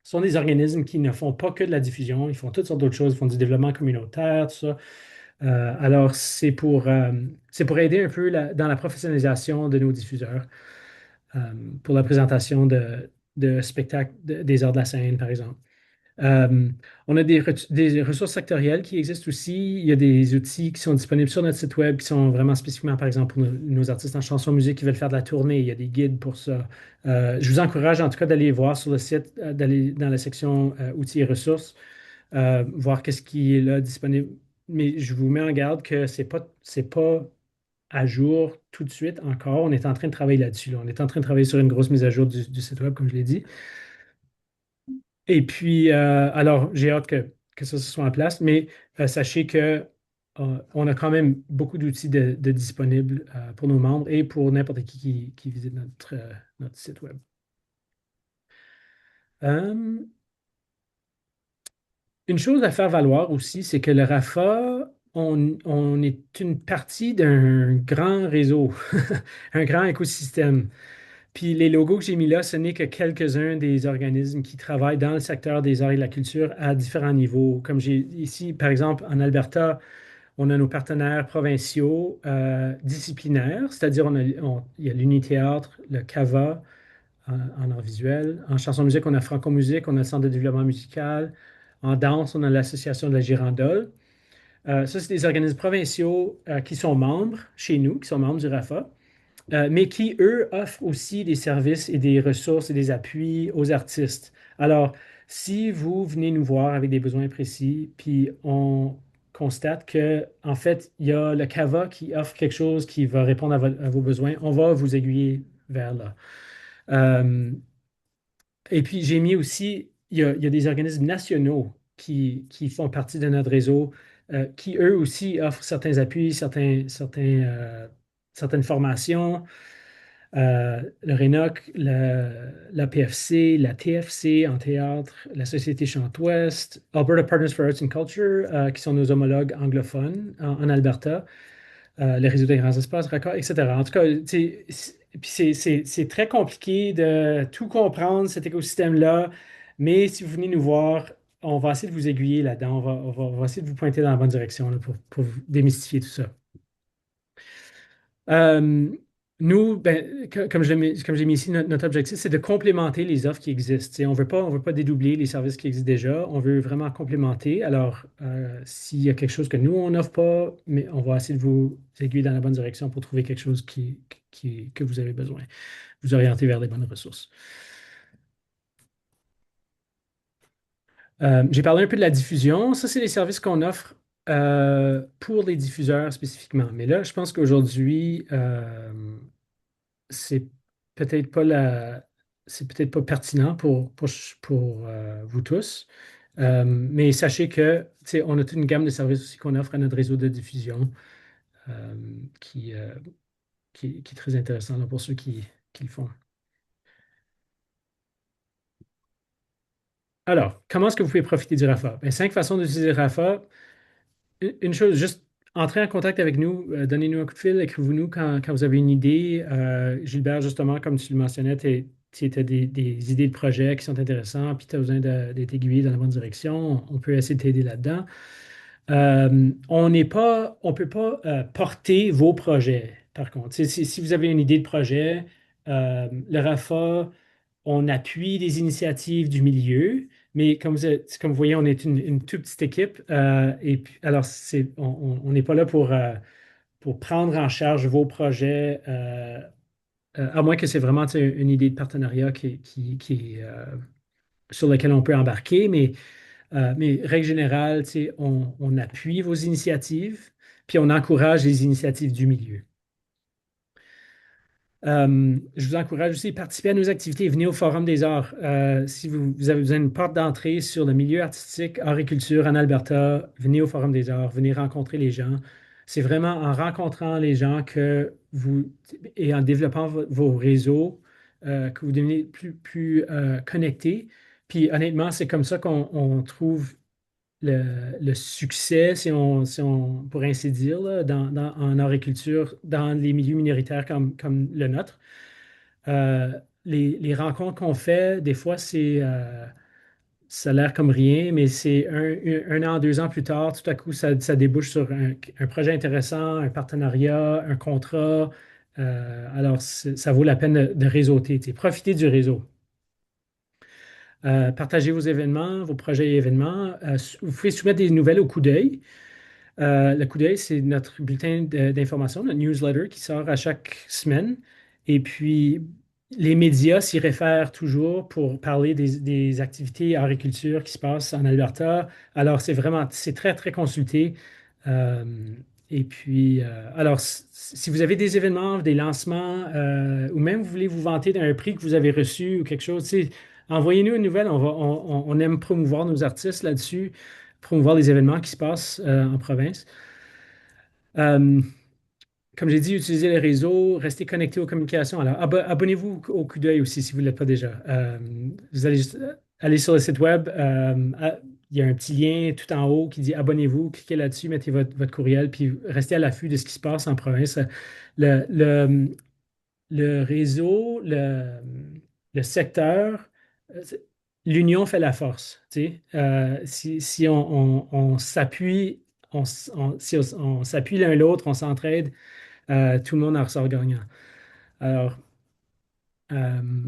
sont des organismes qui ne font pas que de la diffusion, ils font toutes sortes d'autres choses, ils font du développement communautaire, tout ça. Alors, c'est pour aider un peu dans la professionnalisation de nos diffuseurs, euh, pour la présentation de spectacles des arts de la scène, par exemple. Euh, on a des ressources sectorielles qui existent aussi. Il y a des outils qui sont disponibles sur notre site web qui sont vraiment spécifiquement, par exemple, pour nos artistes en chanson musique qui veulent faire de la tournée. Il y a des guides pour ça. Je vous encourage en tout cas d'aller voir sur le site, d'aller dans la section outils et ressources, voir qu'est-ce qui est là disponible. Mais je vous mets en garde que c'est pas à jour tout de suite encore. On est en train de travailler là-dessus, là. On est en train de travailler sur une grosse mise à jour du site web, comme je l'ai dit. Et puis, alors, j'ai hâte que ça se soit en place, mais sachez que on a quand même beaucoup d'outils de disponibles pour nos membres et pour n'importe qui visite notre site web. Euh, une chose à faire valoir aussi, c'est que le RAFA, on est une partie d'un grand réseau, un grand écosystème. Puis les logos que j'ai mis là, ce n'est que quelques-uns des organismes qui travaillent dans le secteur des arts et de la culture à différents niveaux. Comme j'ai ici, par exemple, en Alberta, on a nos partenaires provinciaux disciplinaires, c'est-à-dire il y a l'Uni-Théâtre, le CAVA en art visuel. En chanson-musique, on a Franco-Musique, on a le Centre de développement musical. En danse, on a l'Association de la Girandole. Ça, c'est des organismes provinciaux qui sont membres chez nous, qui sont membres du RAFA. Mais qui, eux, offrent aussi des services et des ressources et des appuis aux artistes. Alors, si vous venez nous voir avec des besoins précis, puis on constate que, en fait, il y a le CAVA qui offre quelque chose qui va répondre à vos besoins, on va vous aiguiller vers là. Et puis, j'ai mis aussi, il y a des organismes nationaux qui font partie de notre réseau, qui eux aussi offrent certains appuis, certaines formations. Le RENOC, la PFC, la TFC en théâtre, la Société Chante-Ouest, Alberta Partners for Arts and Culture, qui sont nos homologues anglophones en Alberta, le réseau des grands espaces, RACA, etc. En tout cas, puis c'est très compliqué de tout comprendre, cet écosystème-là, mais si vous venez nous voir, on va essayer de vous aiguiller là-dedans, on va essayer de vous pointer dans la bonne direction là, pour vous démystifier tout ça. Euh, Nous, ben, comme j'ai mis ici, notre objectif, c'est de complémenter les offres qui existent. On ne veut pas dédoubler les services qui existent déjà. On veut vraiment complémenter. Alors, s'il y a quelque chose que nous, on n'offre pas, mais on va essayer de vous aiguiller dans la bonne direction pour trouver quelque chose que vous avez besoin, vous orienter vers les bonnes ressources. J'ai parlé un peu de la diffusion. Ça, c'est les services qu'on offre pour les diffuseurs spécifiquement. Mais là, je pense qu'aujourd'hui, c'est peut-être pas c'est peut-être pas pertinent pour vous tous. Mais sachez que, tu sais, on a toute une gamme de services aussi qu'on offre à notre réseau de diffusion euh, qui, euh, qui est très intéressant là, pour ceux qui le font. Alors, comment est-ce que vous pouvez profiter du RAFA? Ben, 5 façons d'utiliser le RAFA. Une chose, juste entrez en contact avec nous, donnez-nous un coup de fil, écrivez-nous quand vous avez une idée. Gilbert, justement, comme tu le mentionnais, tu as des idées de projets qui sont intéressants, puis tu as besoin d'être aiguillé dans la bonne direction. On peut essayer de t'aider là-dedans. On ne peut pas porter vos projets, par contre. Si vous avez une idée de projet, le RAFA, on appuie des initiatives du milieu, mais comme vous voyez, on est une toute petite équipe. Et puis, alors, on n'est pas là pour prendre en charge vos projets à moins que c'est vraiment tu sais, une idée de partenariat sur laquelle on peut embarquer, mais règle générale, tu sais, on appuie vos initiatives, puis on encourage les initiatives du milieu. Je vous encourage aussi à participer à nos activités. Venez au Forum des arts. Si vous avez besoin d'une porte d'entrée sur le milieu artistique, art et culture en Alberta, venez au Forum des arts, venez rencontrer les gens. C'est vraiment en rencontrant les gens et en développant vos réseaux que vous devenez plus connectés. Puis honnêtement, c'est comme ça qu'on trouve le succès, pour ainsi dire, là, en agriculture, dans les milieux minoritaires comme le nôtre. Euh, les rencontres qu'on fait, des fois, ça a l'air comme rien, mais c'est un an, 2 ans plus tard, tout à coup, ça débouche sur un projet intéressant, un partenariat, un contrat. Alors, ça vaut la peine de réseauter, tu sais. Profitez du réseau. Partagez vos événements, vos projets et événements. Vous pouvez soumettre des nouvelles au coup d'œil. Le coup d'œil, c'est notre bulletin d'information, notre newsletter qui sort à chaque semaine. Et puis, les médias s'y réfèrent toujours pour parler des activités agriculture qui se passent en Alberta. Alors, c'est très, très consulté. Euh, et puis, alors, si vous avez des événements, des lancements, ou même vous voulez vous vanter d'un prix que vous avez reçu ou quelque chose, tu sais, envoyez-nous une nouvelle. On aime promouvoir nos artistes là-dessus, promouvoir les événements qui se passent en province. Euh, Comme j'ai dit, utilisez les réseaux, restez connectés aux communications. Alors, abonnez-vous au coup d'œil aussi si vous ne l'êtes pas déjà. Vous allez juste aller sur le site web. Il y a un petit lien tout en haut qui dit abonnez-vous. Cliquez là-dessus, mettez votre courriel, puis restez à l'affût de ce qui se passe en province. Le, le, le réseau, le secteur, euh, l'union fait la force. Tu sais. Si on s'appuie, si on s'appuie l'un l'autre, on s'entraide, tout le monde en ressort gagnant. Alors, euh,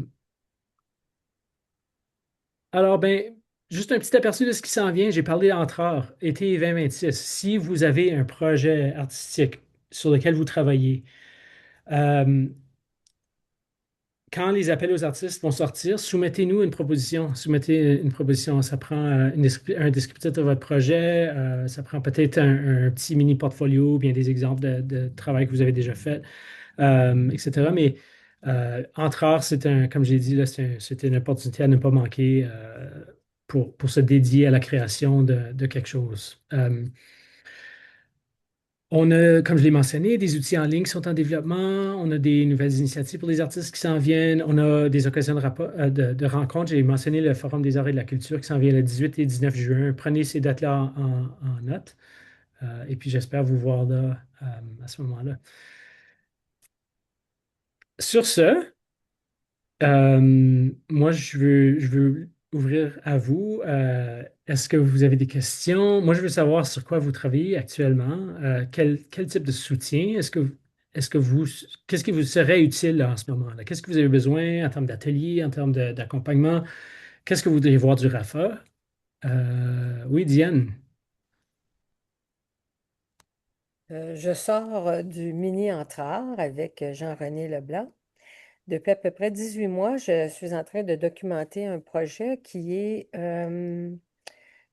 ben, juste un petit aperçu de ce qui s'en vient. J'ai parlé entre arts, été 2026. Si vous avez un projet artistique sur lequel vous travaillez, euh, quand les appels aux artistes vont sortir, soumettez-nous une proposition. Soumettez une proposition. Ça prend un descriptif de votre projet. Ça prend peut-être un petit mini portfolio, bien des exemples de travail que vous avez déjà fait, etc. Mais entre arts, comme j'ai dit, là, c'était une opportunité à ne pas manquer pour se dédier à la création de quelque chose. On a, comme je l'ai mentionné, des outils en ligne qui sont en développement. On a des nouvelles initiatives pour les artistes qui s'en viennent. On a des occasions de rencontres. J'ai mentionné le Forum des arts et de la culture qui s'en vient le 18 et 19 juin. Prenez ces dates-là en note. Et puis, j'espère vous voir là à ce moment-là. Sur ce, moi, je veux ouvrir à vous. Est-ce que vous avez des questions? Moi, je veux savoir sur quoi vous travaillez actuellement. Quel type de soutien? Qu'est-ce qui vous serait utile là, en ce moment-là? Qu'est-ce que vous avez besoin en termes d'atelier, en termes d'accompagnement? Qu'est-ce que vous voudriez voir du RAFA? Oui, Diane. Je sors du mini Entrard avec Jean-René Leblanc. Depuis à peu près 18 mois, je suis en train de documenter un projet qui est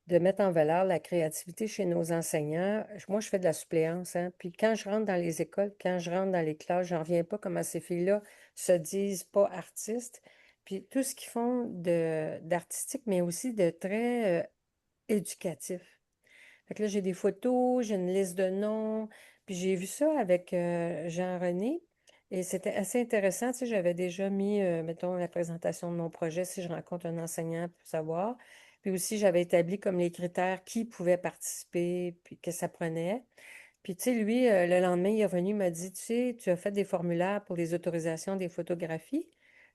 de mettre en valeur la créativité chez nos enseignants. Moi, je fais de la suppléance, hein, puis quand je rentre dans les écoles, quand je rentre dans les classes, j'en reviens pas comment ces filles-là se disent pas artistes. Puis tout ce qu'ils font d'artistique, mais aussi de très éducatif. Fait que là, j'ai des photos, j'ai une liste de noms, puis j'ai vu ça avec Jean-René, et c'était assez intéressant. Tu sais, j'avais déjà mis, mettons, la présentation de mon projet si je rencontre un enseignant pour savoir. Puis aussi, j'avais établi comme les critères qui pouvait participer, puis que ça prenait. Puis, tu sais, lui, le lendemain, il est revenu, il m'a dit, tu sais, tu as fait des formulaires pour les autorisations des photographies,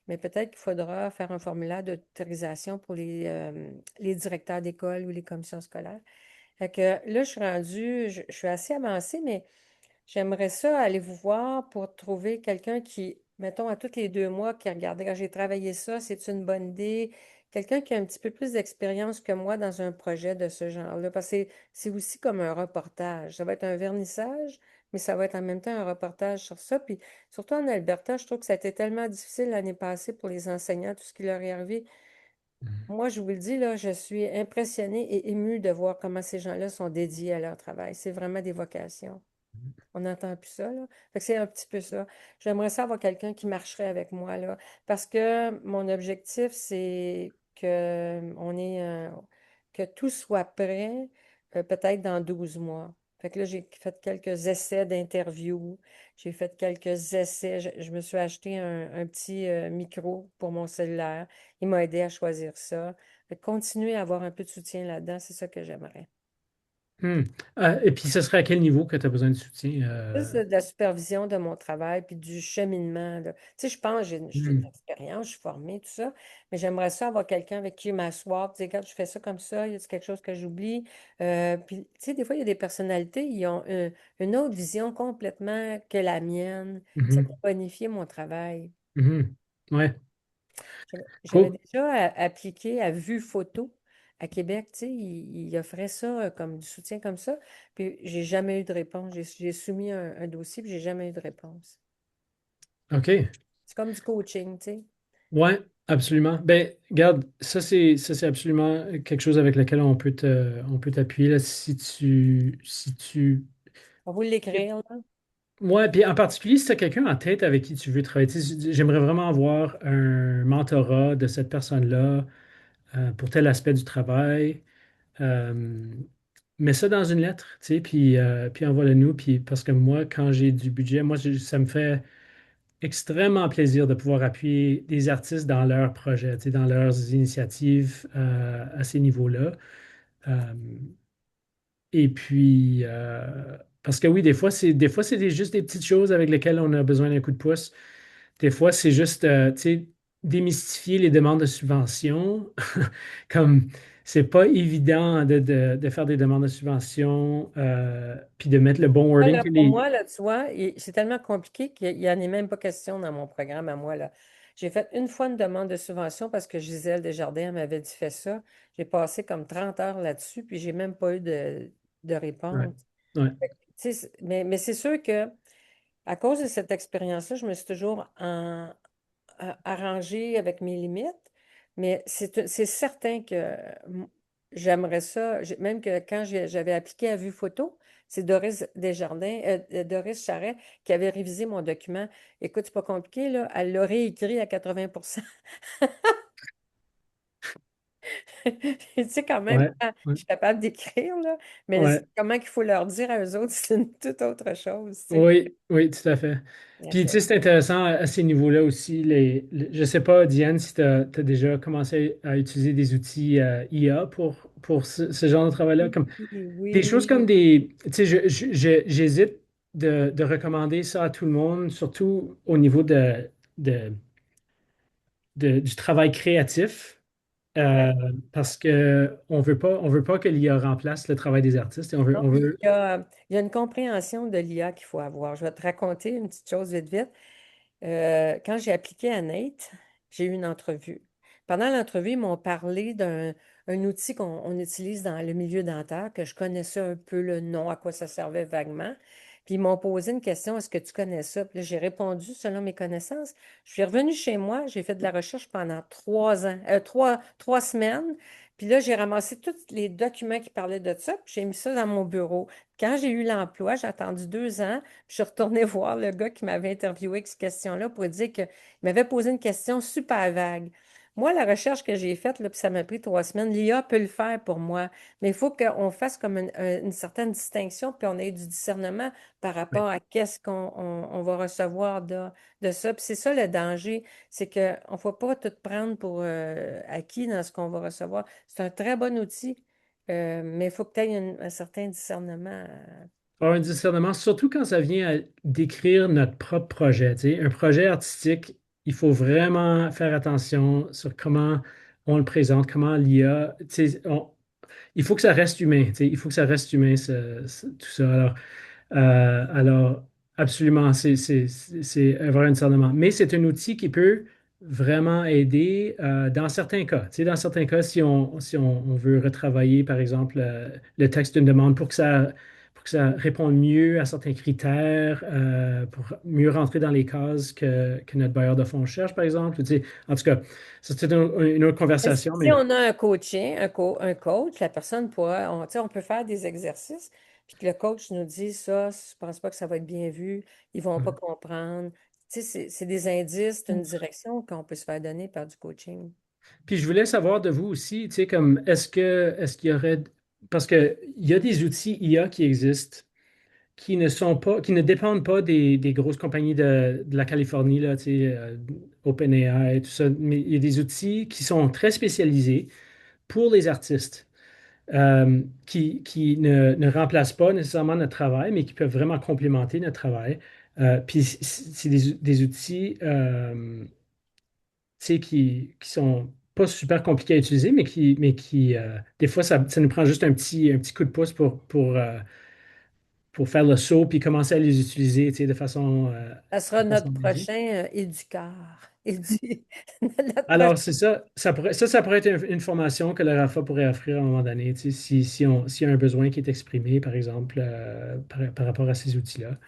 mais peut-être qu'il faudra faire un formulaire d'autorisation pour les directeurs d'école ou les commissions scolaires. Fait que là, je suis rendue, je suis assez avancée, mais j'aimerais ça aller vous voir pour trouver quelqu'un qui, mettons, à tous les 2 mois, qui regardait quand j'ai travaillé ça, c'est une bonne idée. Quelqu'un qui a un petit peu plus d'expérience que moi dans un projet de ce genre-là. Parce que c'est aussi comme un reportage. Ça va être un vernissage, mais ça va être en même temps un reportage sur ça. Puis surtout en Alberta, je trouve que ça a été tellement difficile l'année passée pour les enseignants, tout ce qui leur est arrivé. Moi, je vous le dis, là, je suis impressionnée et émue de voir comment ces gens-là sont dédiés à leur travail. C'est vraiment des vocations. On n'entend plus ça, là. Fait que c'est un petit peu ça. J'aimerais ça avoir quelqu'un qui marcherait avec moi, là. Parce que mon objectif, c'est que tout soit prêt, peut-être dans 12 mois. Fait que là, j'ai fait quelques essais d'interview. J'ai fait quelques essais. Je me suis acheté un petit micro pour mon cellulaire. Il m'a aidé à choisir ça. Fait que continuer à avoir un peu de soutien là-dedans, c'est ça que j'aimerais. Hmm. Et puis, ce serait à quel niveau que tu as besoin de soutien? Plus de la supervision de mon travail, puis du cheminement, là. Tu sais, je pense, j'ai de Hmm. l'expérience, je suis formée, tout ça, mais j'aimerais ça avoir quelqu'un avec qui m'asseoir, puis dire, regarde, je fais ça comme ça, y a quelque chose que j'oublie? Puis, tu sais, des fois, il y a des personnalités, ils ont une autre vision complètement que la mienne. Ça peut Mhm. bonifier mon travail. Mhm. Ouais, J'avais cool. déjà appliqué à Vue Photo à Québec, tu sais, il offrait ça comme du soutien comme ça, puis j'ai jamais eu de réponse. J'ai soumis un dossier, puis j'ai jamais eu de réponse. OK. C'est comme du coaching, tu sais. Ouais, absolument. Ben, regarde, ça c'est absolument quelque chose avec lequel on peut t'appuyer là, si tu. On va l'écrire, là. Ouais, puis en particulier, si tu as quelqu'un en tête avec qui tu veux travailler, tu sais, j'aimerais vraiment avoir un mentorat de cette personne-là pour tel aspect du travail. Euh, Mets ça dans une lettre, tu sais, puis envoie-le-nous. Puis parce que moi, quand j'ai du budget, ça me fait extrêmement plaisir de pouvoir appuyer des artistes dans leurs projets, tu sais, dans leurs initiatives à ces niveaux-là. Euh, et puis, parce que oui, des fois, juste des petites choses avec lesquelles on a besoin d'un coup de pouce. Des fois, c'est juste, tu sais, démystifier les demandes de subvention. Comme, c'est pas évident de faire des demandes de subvention, puis de mettre le bon Ah, wording là, que pour les. moi, là, tu vois, c'est tellement compliqué qu'il n'y en est même pas question dans mon programme à moi, là. J'ai fait une fois une demande de subvention parce que Gisèle Desjardins elle m'avait dit fais ça. J'ai passé comme 30 heures là-dessus, puis j'ai même pas eu de Ouais, réponse. ouais, Tu sais, mais c'est sûr que à cause de cette expérience-là, je me suis toujours arrangée avec mes limites, mais c'est certain que j'aimerais ça, même que quand j'avais appliqué à Vue Photo, c'est Doris Desjardins, Doris Charret, qui avait révisé mon document. Écoute, c'est pas compliqué, là, elle l'aurait écrit à 80%. Tu sais, quand même, ouais, je suis capable d'écrire, là, mais ouais. comment qu'il faut leur dire à eux autres, c'est une toute autre chose, tu sais. Oui, oui, tout à fait. Puis, tu sais, c'est intéressant à ces niveaux-là aussi. Je sais pas, Diane, si tu as déjà commencé à utiliser des outils IA pour ce genre de travail-là. Comme, des choses comme Oui. des. Tu sais, j'hésite de recommander ça à tout le monde, surtout au niveau de, du travail créatif, euh, Ouais. parce que on veut pas que l'IA remplace le travail des artistes et Non, on puis veut. il y a une compréhension de l'IA qu'il faut avoir. Je vais te raconter une petite chose vite, vite. Quand j'ai appliqué à Nate, j'ai eu une entrevue. Pendant l'entrevue, ils m'ont parlé d'un outil qu'on utilise dans le milieu dentaire, que je connaissais un peu le nom, à quoi ça servait vaguement. Puis ils m'ont posé une question, est-ce que tu connais ça? Puis là, j'ai répondu selon mes connaissances. Je suis revenue chez moi, j'ai fait de la recherche pendant 3 ans, 3 semaines. Puis là, j'ai ramassé tous les documents qui parlaient de ça, puis j'ai mis ça dans mon bureau. Quand j'ai eu l'emploi, j'ai attendu 2 ans. Je suis retournée voir le gars qui m'avait interviewé avec cette question-là pour dire qu'il m'avait posé une question super vague. Moi, la recherche que j'ai faite, là, puis ça m'a pris 3 semaines, l'IA peut le faire pour moi, mais il faut qu'on fasse comme une certaine distinction, puis on ait du discernement par rapport à qu'est-ce qu'on va recevoir de ça. Puis c'est ça le danger, c'est qu'on ne faut pas tout prendre pour acquis dans ce qu'on va recevoir. C'est un très bon outil, mais il faut que tu aies un certain discernement. Avoir un discernement, surtout quand ça vient à décrire notre propre projet. Tu sais. Un projet artistique, il faut vraiment faire attention sur comment on le présente, comment l'IA. Tu sais, il faut que ça reste humain. Tu sais. Il faut que ça reste humain, tout ça. Alors absolument, c'est avoir un discernement. Mais c'est un outil qui peut vraiment aider dans certains cas. Tu sais, dans certains cas, si on veut retravailler, par exemple, le texte d'une demande pour pour que ça réponde mieux à certains critères, pour mieux rentrer dans les cases que notre bailleur de fonds cherche, par exemple. Tu sais, en tout cas, ça, c'est une autre conversation, Si mais on a un coaching, un coach, la personne pourra, tu sais, on peut faire des exercices, puis que le coach nous dit ça, je pense pas que ça va être bien vu, ils vont pas comprendre. Tu sais, c'est des indices, c'est une direction qu'on peut se faire donner par du coaching. puis je voulais savoir de vous aussi, tu sais, comme est-ce qu'il y aurait, parce que il y a des outils IA qui existent qui ne sont pas, qui ne dépendent pas des grosses compagnies de la Californie, là, tu sais, OpenAI, tout ça, mais il y a des outils qui sont très spécialisés pour les artistes, qui ne remplacent pas nécessairement notre travail, mais qui peuvent vraiment complémenter notre travail. Puis c'est des outils, tu sais, qui sont pas super compliqués à utiliser, mais qui des fois, ça nous prend juste un petit coup de pouce pour faire le saut puis commencer à les utiliser, tu sais, Ça sera de façon notre léger. prochain éducard. Notre prochain. Alors, c'est ça. Ça pourrait être une formation que le RAFA pourrait offrir à un moment donné, tu sais, s'il y a un besoin qui est exprimé, par exemple, par rapport à ces outils-là.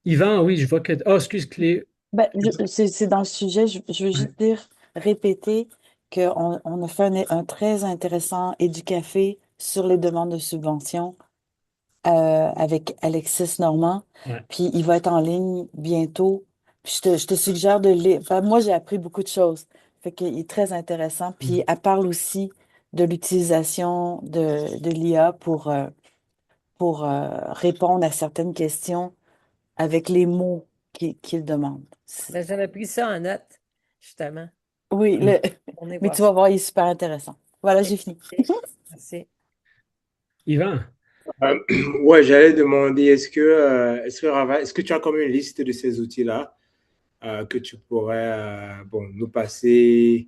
Yvan, oui, je vois que. Oh, excuse, Clé. Ben, c'est dans le sujet, je veux Ouais, juste dire, répéter qu'on a fait un très intéressant éducafé sur les demandes de subventions avec Alexis Normand. ouais. Puis il va être en ligne bientôt. Puis je te suggère de lire. Enfin, moi, j'ai appris beaucoup de choses. Fait qu'il est très intéressant. Puis Mm. elle parle aussi de l'utilisation de l'IA pour répondre à certaines questions avec les mots qu'il demande. Ben, j'avais pris ça en note, justement. Oui, Mm. On est mais voir tu ça. vas voir, il est super intéressant. Voilà, OK. j'ai fini. Merci. Yvan, Euh, ouais, j'allais demander, est-ce que tu as comme une liste de ces outils-là que tu pourrais bon, nous passer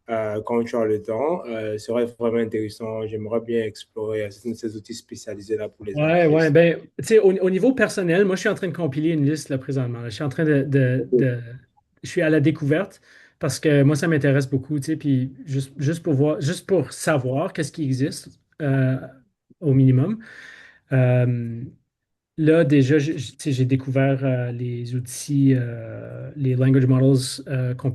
quand tu as le temps? Ce serait vraiment intéressant. J'aimerais bien explorer certains de ces outils spécialisés-là pour les ouais, artistes. ben, tu sais, au niveau personnel, moi, je suis en train de compiler une liste, là, présentement. Là. Je suis en train je suis à la découverte parce que moi, ça m'intéresse beaucoup, tu sais, puis juste pour voir, juste pour savoir qu'est-ce qui existe au minimum. Euh, Là, déjà, tu sais, j'ai découvert les outils, les language models qu'on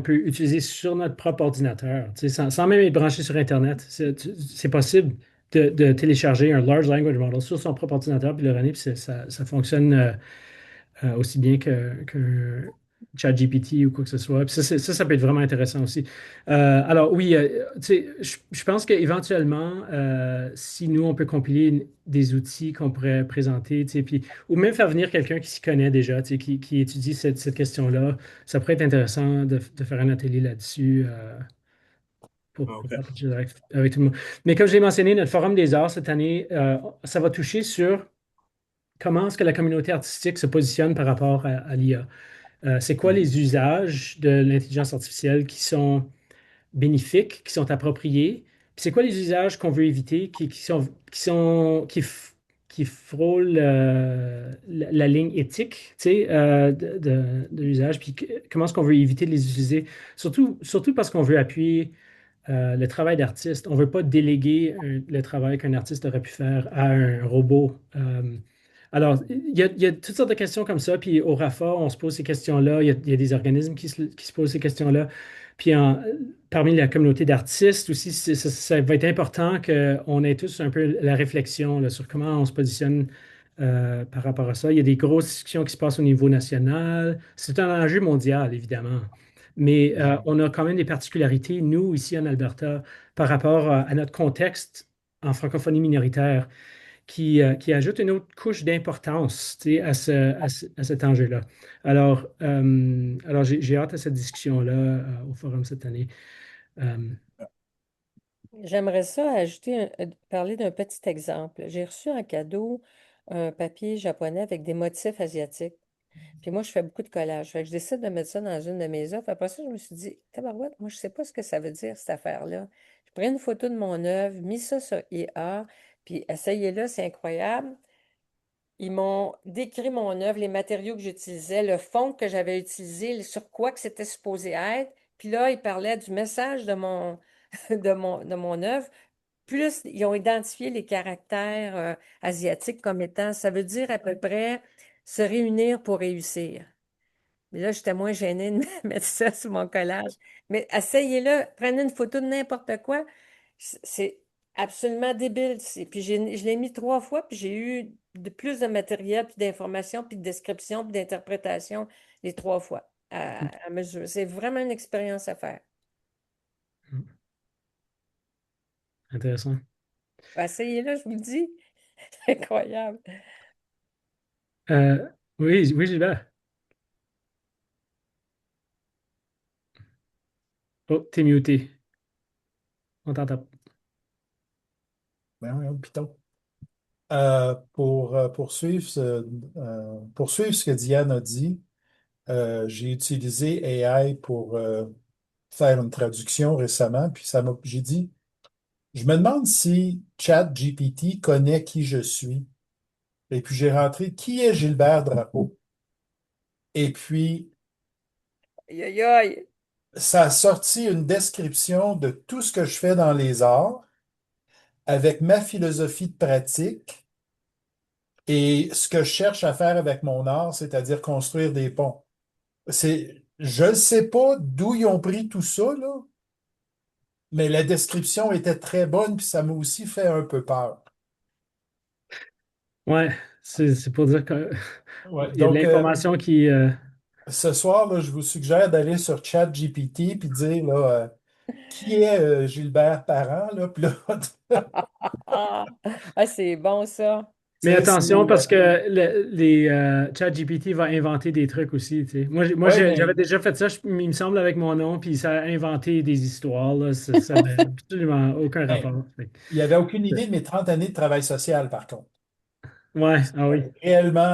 peut utiliser sur notre propre ordinateur, tu sais, sans même être branché sur Internet. C'est possible de télécharger un large language model sur son propre ordinateur puis le runner, puis ça fonctionne aussi bien que ChatGPT ou quoi que ce soit. Puis ça peut être vraiment intéressant aussi. Alors oui, tu sais, je pense qu'éventuellement, si nous, on peut compiler des outils qu'on pourrait présenter, tu sais, puis, ou même faire venir quelqu'un qui s'y connaît déjà, tu sais, qui étudie cette question-là, ça pourrait être intéressant de faire un atelier là-dessus. Pour OK. faire quelque chose avec tout le monde. Mais comme je l'ai mentionné, notre Forum des arts cette année, ça va toucher sur comment est-ce que la communauté artistique se positionne par rapport à l'IA. C'est quoi les usages de l'intelligence artificielle qui sont bénéfiques, qui sont appropriés? Puis c'est quoi les usages qu'on veut éviter, qui frôlent la ligne éthique, tu sais, de l'usage? Puis comment est-ce qu'on veut éviter de les utiliser? Surtout parce qu'on veut appuyer le travail d'artiste. On ne veut pas déléguer le travail qu'un artiste aurait pu faire à un robot. Alors, il y a toutes sortes de questions comme ça. Puis au RAFA, on se pose ces questions-là. Il y a des organismes qui se posent ces questions-là. Puis parmi la communauté d'artistes aussi, ça va être important qu'on ait tous un peu la réflexion là, sur comment on se positionne par rapport à ça. Il y a des grosses discussions qui se passent au niveau national. C'est un enjeu mondial, évidemment. Mais on a quand même des particularités, nous, ici en Alberta, par rapport à notre contexte en francophonie minoritaire, qui ajoute une autre couche d'importance, tu sais, à cet enjeu-là. Alors j'ai hâte à cette discussion-là au forum cette année. Euh, J'aimerais ça ajouter, parler d'un petit exemple. J'ai reçu en cadeau un papier japonais avec des motifs asiatiques. Puis moi, je fais beaucoup de collage. Fait que je décide de mettre ça dans une de mes œuvres. Après ça, je me suis dit, tabarouette, moi, je ne sais pas ce que ça veut dire, cette affaire-là. J'ai pris une photo de mon œuvre, mis ça sur IA, puis essayez-le, c'est incroyable. Ils m'ont décrit mon œuvre, les matériaux que j'utilisais, le fond que j'avais utilisé, sur quoi que c'était supposé être. Puis là, ils parlaient du message de mon, de mon œuvre. plus ils ont identifié les caractères asiatiques comme étant, ça veut dire à peu près se réunir pour réussir. Mais là, j'étais moins gênée de mettre ça sur mon collage. Mais essayez-le, prenez une photo de n'importe quoi. C'est absolument débile. Puis je l'ai mis 3 fois, puis j'ai eu plus de matériel, puis d'informations, puis de descriptions, puis d'interprétations les 3 fois à mesure. C'est vraiment une expérience à faire. Intéressant. Essayez-le, je vous le dis. C'est incroyable. Euh, oui, oui, Gilbert. Oh, t'es muté. On t'entend pas. Ben oui, piton. Pour poursuivre ce que Diane a dit, j'ai utilisé AI pour faire une traduction récemment, puis j'ai dit, je me demande si ChatGPT connaît qui je suis. Et puis j'ai rentré qui est Gilbert Drapeau. Et puis Aïe, aïe, aïe. ça a sorti une description de tout ce que je fais dans les arts avec ma philosophie de pratique et ce que je cherche à faire avec mon art, c'est-à-dire construire des ponts. Je ne sais pas d'où ils ont pris tout ça, là, mais la description était très bonne, puis ça m'a aussi fait un peu peur. Ouais, c'est pour dire qu'il Ouais, y a de donc, l'information qui. ce soir, là, je vous suggère d'aller sur ChatGPT puis dire là, qui est Gilbert Parent, là, puis là, Ah, ah, c'est bon ça. Mais tu sais, attention parce que les ChatGPT va inventer des trucs aussi. Tu sais. ouais, J'avais mais déjà fait ça, il me semble, avec mon nom, puis ça a inventé des histoires. Là, ça n'avait absolument aucun hey, rapport. il n'y avait aucune idée de mes 30 années de travail social, par contre. Ouais, ah oui.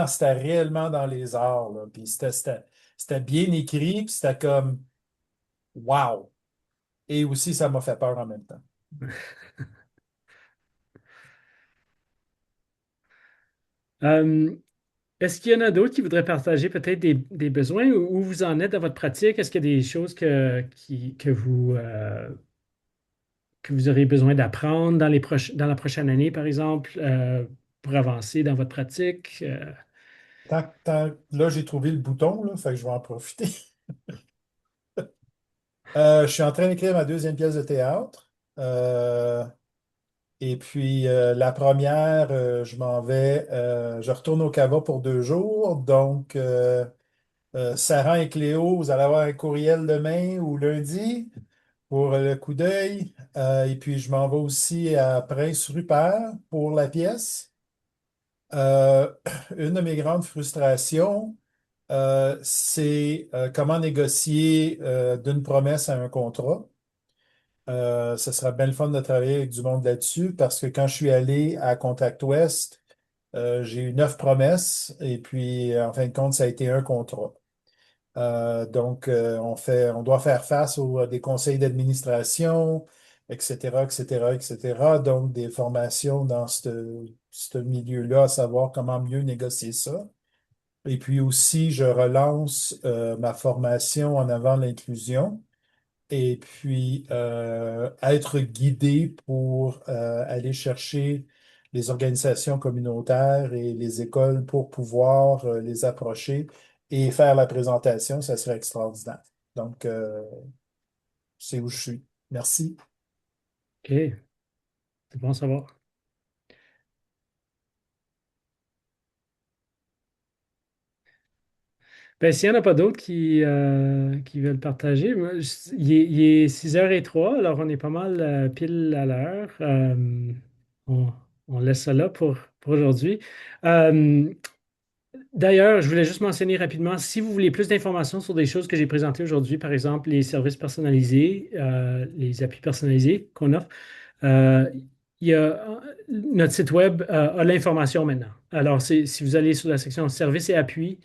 C'était réellement dans les arts, là, puis c'était bien écrit, puis c'était comme wow. Et aussi, ça m'a fait peur en même temps. Euh, Est-ce qu'il y en a d'autres qui voudraient partager peut-être des besoins ou où vous en êtes dans votre pratique? Est-ce qu'il y a des choses que vous aurez besoin d'apprendre dans la prochaine année, par exemple, pour avancer dans votre pratique? Là, j'ai trouvé le bouton, là, fait que je vais en profiter. Je suis en train d'écrire ma deuxième pièce de théâtre. Et puis, la première, je retourne au Cava pour 2 jours. Donc, Sarah et Cléo, vous allez avoir un courriel demain ou lundi pour le coup d'œil. Et puis, je m'en vais aussi à Prince-Rupert pour la pièce. Euh, une de mes grandes frustrations, c'est comment négocier d'une promesse à un contrat. Ce sera bien le fun de travailler avec du monde là-dessus parce que quand je suis allé à Contact West, j'ai eu 9 promesses et puis en fin de compte, ça a été un contrat. Donc, on doit faire face à des conseils d'administration, etc., etc., etc. Donc, des formations dans ce milieu-là, à savoir comment mieux négocier ça. Et puis aussi, je relance ma formation en avant l'inclusion et puis être guidé pour aller chercher les organisations communautaires et les écoles pour pouvoir les approcher et faire la présentation, ça serait extraordinaire. Donc, c'est où je suis. Merci. OK, c'est bon à savoir. Ben, s'il n'y en a pas d'autres qui veulent partager, il est 6h03, alors on est pas mal pile à l'heure. On, on laisse ça là pour aujourd'hui. Euh, D'ailleurs, je voulais juste mentionner rapidement, si vous voulez plus d'informations sur des choses que j'ai présentées aujourd'hui, par exemple les services personnalisés, les appuis personnalisés qu'on offre, euh, il y a, notre site web a l'information maintenant. Alors, si vous allez sur la section services et appuis,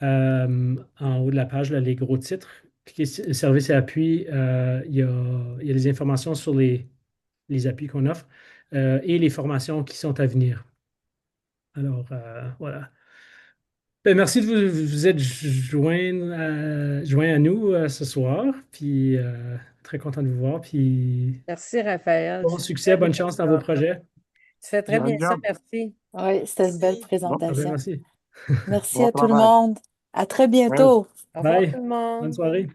en haut de la page, là, les gros titres, cliquez sur services et appuis, il y a les informations sur les appuis qu'on offre et les formations qui sont à venir. Alors, voilà. Ben, merci de vous être joint à nous ce soir. Puis très content de vous voir. Puis Merci, Raphaël. bon C'est succès, très bien bonne chance dans vos ça. projets. Tu fais très bien Bonne ça, job. merci. Oui, c'était une belle Merci. Bon, présentation. Merci. Merci bon à tout le travail. monde. À très Ouais. bientôt. Au revoir Bye. tout le Bonne monde. soirée.